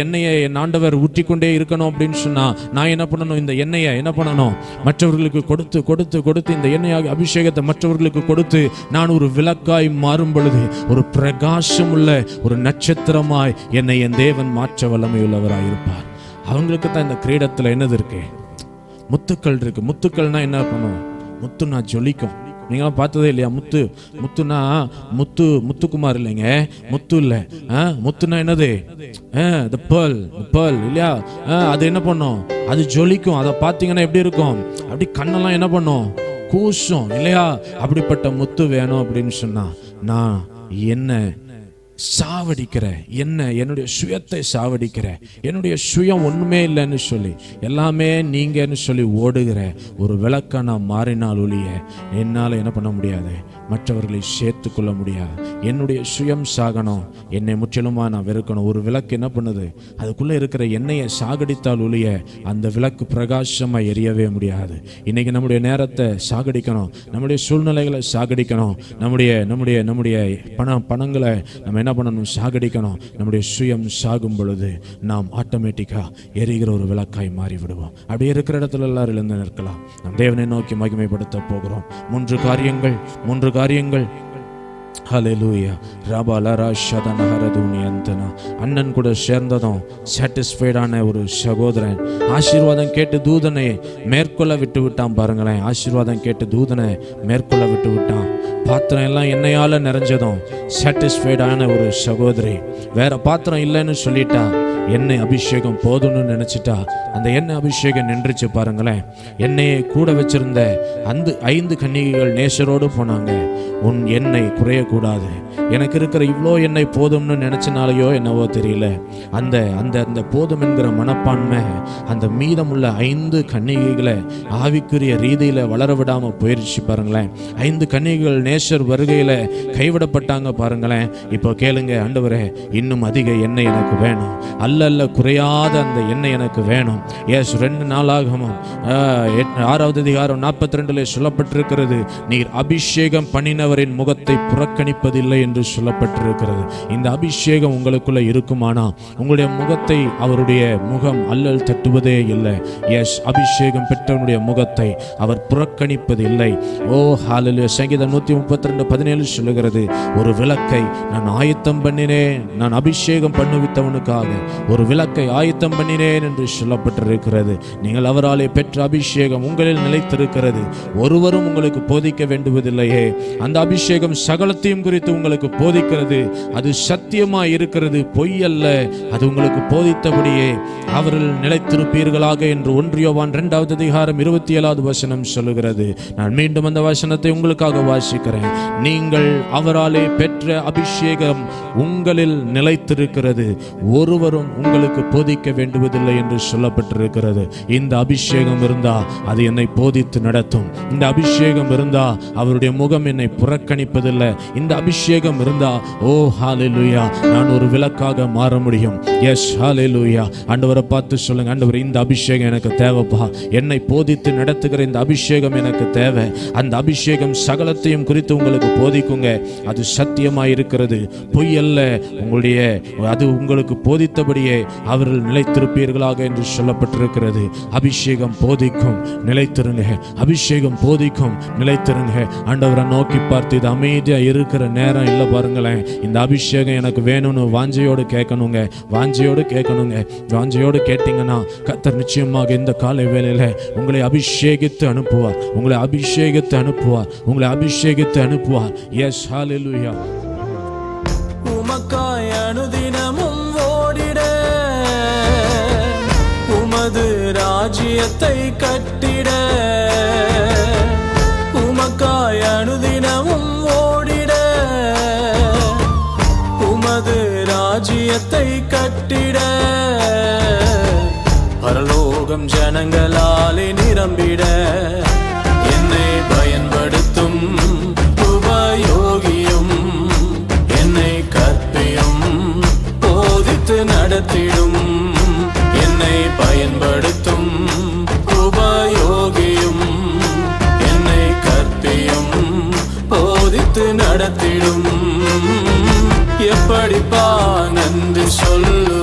எண்ணெயை என் ஆண்டவர் ஊற்றி கொண்டே இருக்கணும் அப்படின்னு சொன்னா, நான் என்ன பண்ணணும், இந்த எண்ணெயை என்ன பண்ணணும், மற்றவர்களுக்கு கொடுத்து கொடுத்து கொடுத்து இந்த எண்ணெயாகிய அபிஷேகத்தை மற்றவர்களுக்கு கொடுத்து நான் ஒரு விளக்காய் மாறும் பொழுது ஒரு பிரகாசம் உள்ள ஒரு நட்சத்திரமாய் என்னை என் தேவன் மாற்ற வல்லமை உள்ளவராய் இருப்பார். அவங்களுக்கு தான் இந்த கிரீடத்துல என்னது இருக்கு, முத்துக்கள் இருக்கு. முத்துக்கள்னா என்ன பண்ணும், முத்துனா ஜொலிக்கும். நீங்களாம் பார்த்ததே இல்லையா? முத்துனா முத்துக்குமார் இல்லைங்க, முத்து இல்லை. முத்துனா என்னது, the pearl இல்லையா? அது என்ன பண்ணும், அது ஜொலிக்கும். அதை பார்த்தீங்கன்னா எப்படி இருக்கும், அப்படி கண்ணெல்லாம் என்ன பண்ணும், கூசும் இல்லையா? அப்படிப்பட்ட முத்து வேணும் அப்படின்னு சொன்னா, நான் என்ன சாவடிக்கிற, என்னுடைய சுயத்தை சாவடிக்கிற, என்னுடைய சுயம் ஒண்ணுமே இல்லைன்னு சொல்லி எல்லாமே நீங்கன்னு சொல்லி ஓடுகிற ஒரு விளக்கா நான் மாறினால் ஒழிய என்னால என்ன பண்ண முடியாது, மற்றவர்களை சேர்த்து கொள்ள முடியாது. என்னுடைய சுயம் சாகணும், என்னை முற்றிலுமா நான் வெறுக்கணும். ஒரு விளக்கு என்ன பண்ணுது, அதுக்குள்ள இருக்கிற எண்ணெயை சாகடித்தால் ஒழிய அந்த விளக்கு பிரகாசமா எரியவே முடியாது. இன்னைக்கு நம்முடைய நேரத்தை சாகடிக்கணும், நம்முடைய சூழ்நிலைகளை சாகடிக்கணும், நம்முடைய பணங்களை நம்ம என்ன பண்ணணும், சாகடிக்கணும். நம்முடைய சுயம் சாகும் பொழுது நாம் ஆட்டோமேட்டிக்கா எரிகிற ஒரு விளக்காய் மாறி விடுவோம். அப்படி இருக்கிற இடத்துல எல்லாரும் எழுந்து நிற்கலாம். நம் தேவனை நோக்கி மகிமைப்படுத்த போகிறோம். மூன்று காரியங்கள் ஹல்லேலூயா. ரபாலரா ஷதனஹரதுனி அந்தனா. அண்ணன் கூட சேர்ந்ததும் சாட்டிஸ்ஃபைடான ஒரு சகோதரன் ஆசீர்வாதம் கேட்டு தூதனை மேற்கொள்ள விட்டு விட்டான். பாருங்களேன், ஆசீர்வாதம் கேட்டு தூதனை மேற்கொள்ள விட்டு விட்டான். பாத்திரம் எல்லாம் எண்ணெயால நிறைஞ்சதும் சாட்டிஸ்ஃபைடான ஒரு சகோதரி வேற பாத்திரம் இல்லைன்னு சொல்லிட்டா. எண்ணெய் அபிஷேகம் போதும்னு நினைச்சிட்டா. அந்த எண்ணெய் அபிஷேகம் நின்றுச்சு. பாருங்களேன், எண்ணெயை கூட வச்சிருந்த அந்த 5 கன்னிகைகள் நேசரோடு போனாங்க. உன் எண்ணெய் குறையக்கூடாது, எனக்கு இருக்கிற இவ்வளோ எண்ணெய் போதும்னு நினைச்சனாலையோ என்னவோ தெரியல, அந்த அந்த அந்த போதும் என்கிற மனப்பான்மை அந்த மீதமுள்ள 5 கன்னிகைகளை ஆவிக்குரிய ரீதியில வளர விடாம போயிடுச்சு. பாருங்களேன், 5 கன்னிகைகள் நேசர் வருகையில கைவிடப்பட்டாங்க. பாருங்களேன், இப்போ கேளுங்க, ஆண்டவரே இன்னும் அதிக எண்ணெய் எனக்கு வேணும், அல்ல குறையாத அந்த எண்ணெய் எனக்கு வேணும். எஸ், 2 நாளாகமும் 6வது அதிகாரம் 42 சொல்லப்பட்டிருக்கிறது, நீர் அபிஷேகம் பண்ணினவரின் முகத்தை புறக்கணிப்பதில்லை என்று சொல்லப்பட்டிருக்கிறது. இந்த அபிஷேகம் உங்களுக்குள்ள இருக்குமானா உங்களுடைய முகத்தை அவருடைய முகம் அல்லல் தட்டுவதே இல்லை. எஸ், அபிஷேகம் பெற்றவனுடைய முகத்தை அவர் புறக்கணிப்பதில்லை. ஓ ஹல்லேலூயா. சங்கீதம் 132:17 சொல்லுகிறது, ஒரு விளக்கை நான் ஆயத்தம் பண்ணினேன், நான் அபிஷேகம் பண்ணுவித்தவனுக்காக ஒரு விளக்கை ஆயத்தம் பண்ணினேன் என்று சொல்லப்பட்டிருக்கிறது. நீங்கள் அவராலே பெற்ற அபிஷேகம் உங்களில் நிலைத்திருக்கிறது. ஒருவரும் உங்களுக்கு போதிக்க வேண்டுவதில்லையே. அந்த அபிஷேகம் சகலத்தையும் குறித்து உங்களுக்கு போதிக்கிறது. அது சத்தியமா இருக்கிறது, பொய் அல்ல. அது உங்களுக்கு போதித்தபடியே அவர்கள் நிலைத்திருப்பீர்களாக என்று 1 யோவான் 2வது அதிகாரம் 27வது வசனம் சொல்லுகிறது. நான் மீண்டும் அந்த வசனத்தை உங்களுக்காக வாசிக்கிறேன். நீங்கள் அவராலே பெற்ற அபிஷேகம் உங்களில் நிலைத்திருக்கிறது, ஒருவரும் உங்களுக்கு போதிக்க வேண்டுவதில்லை என்று சொல்லப்பட்டிருக்கிறது. இந்த அபிஷேகம் இருந்தா அது என்னை போதித்து நடத்தும். இந்த அபிஷேகம் இருந்தா அவருடைய முகம் என்னை புறக்கணிப்பதில்லை. இந்த அபிஷேகம் இருந்தா ஓ ஹல்லேலூயா, நான் ஒரு விளக்காக மாற முடியும். எஸ், ஹல்லேலூயா. ஆண்டவரை பார்த்து சொல்லுங்க, ஆண்டவரே இந்த அபிஷேகம் எனக்கு தேவைப்பா, என்னை போதித்து நடத்துகிற இந்த அபிஷேகம் எனக்கு தேவை. அந்த அபிஷேகம் சகலத்தையும் குறித்து உங்களுக்கு போதிக்குங்க. அது சத்தியமா இருக்கிறது, பொய் அல்ல. அது உங்களுக்கு போதித்தபடியே அவர்கள் நிலைத்திருப்பீர்களாக என்று சொல்லப்பட்டிருக்கிறது. அபிஷேகம் போதிக்கும், நிலைத்திருங்க. அபிஷேகம் போதிக்கும், நிலைத்திருங்க. ஆண்டவரை நோக்கி பார்த்து இது அமைதியா இருக்கிற நேரம் இல்லை. பாருங்களேன், இந்த அபிஷேகம் எனக்கு வேணும்னு வாஞ்சையோடு கேட்கணுங்க. வாஞ்சையோடு கேட்டீங்கன்னா கர்த்தர் நிச்சயமாக இந்த காலை வேளையில உங்களை அபிஷேகித்து அனுப்புவார். எஸ், ஹல்லேலூயா. உமக்காய் அனுதினமும் ஓடிட, உமது ராஜ்யத்தை கட்டிட, கட்டிட பரலோகம் ஜனங்களாலே நிரம்பிட என்னை பயன்படுத்தும் உபயோகியும் என்னை கற்பியும் போதித்து நடத்திடும் என்னை பயன்படுத்தும் உபயோகியும் என்னை கற்பியும் போதித்து நடத்திடும் எப்படிப்பா நன்றி சொல்லு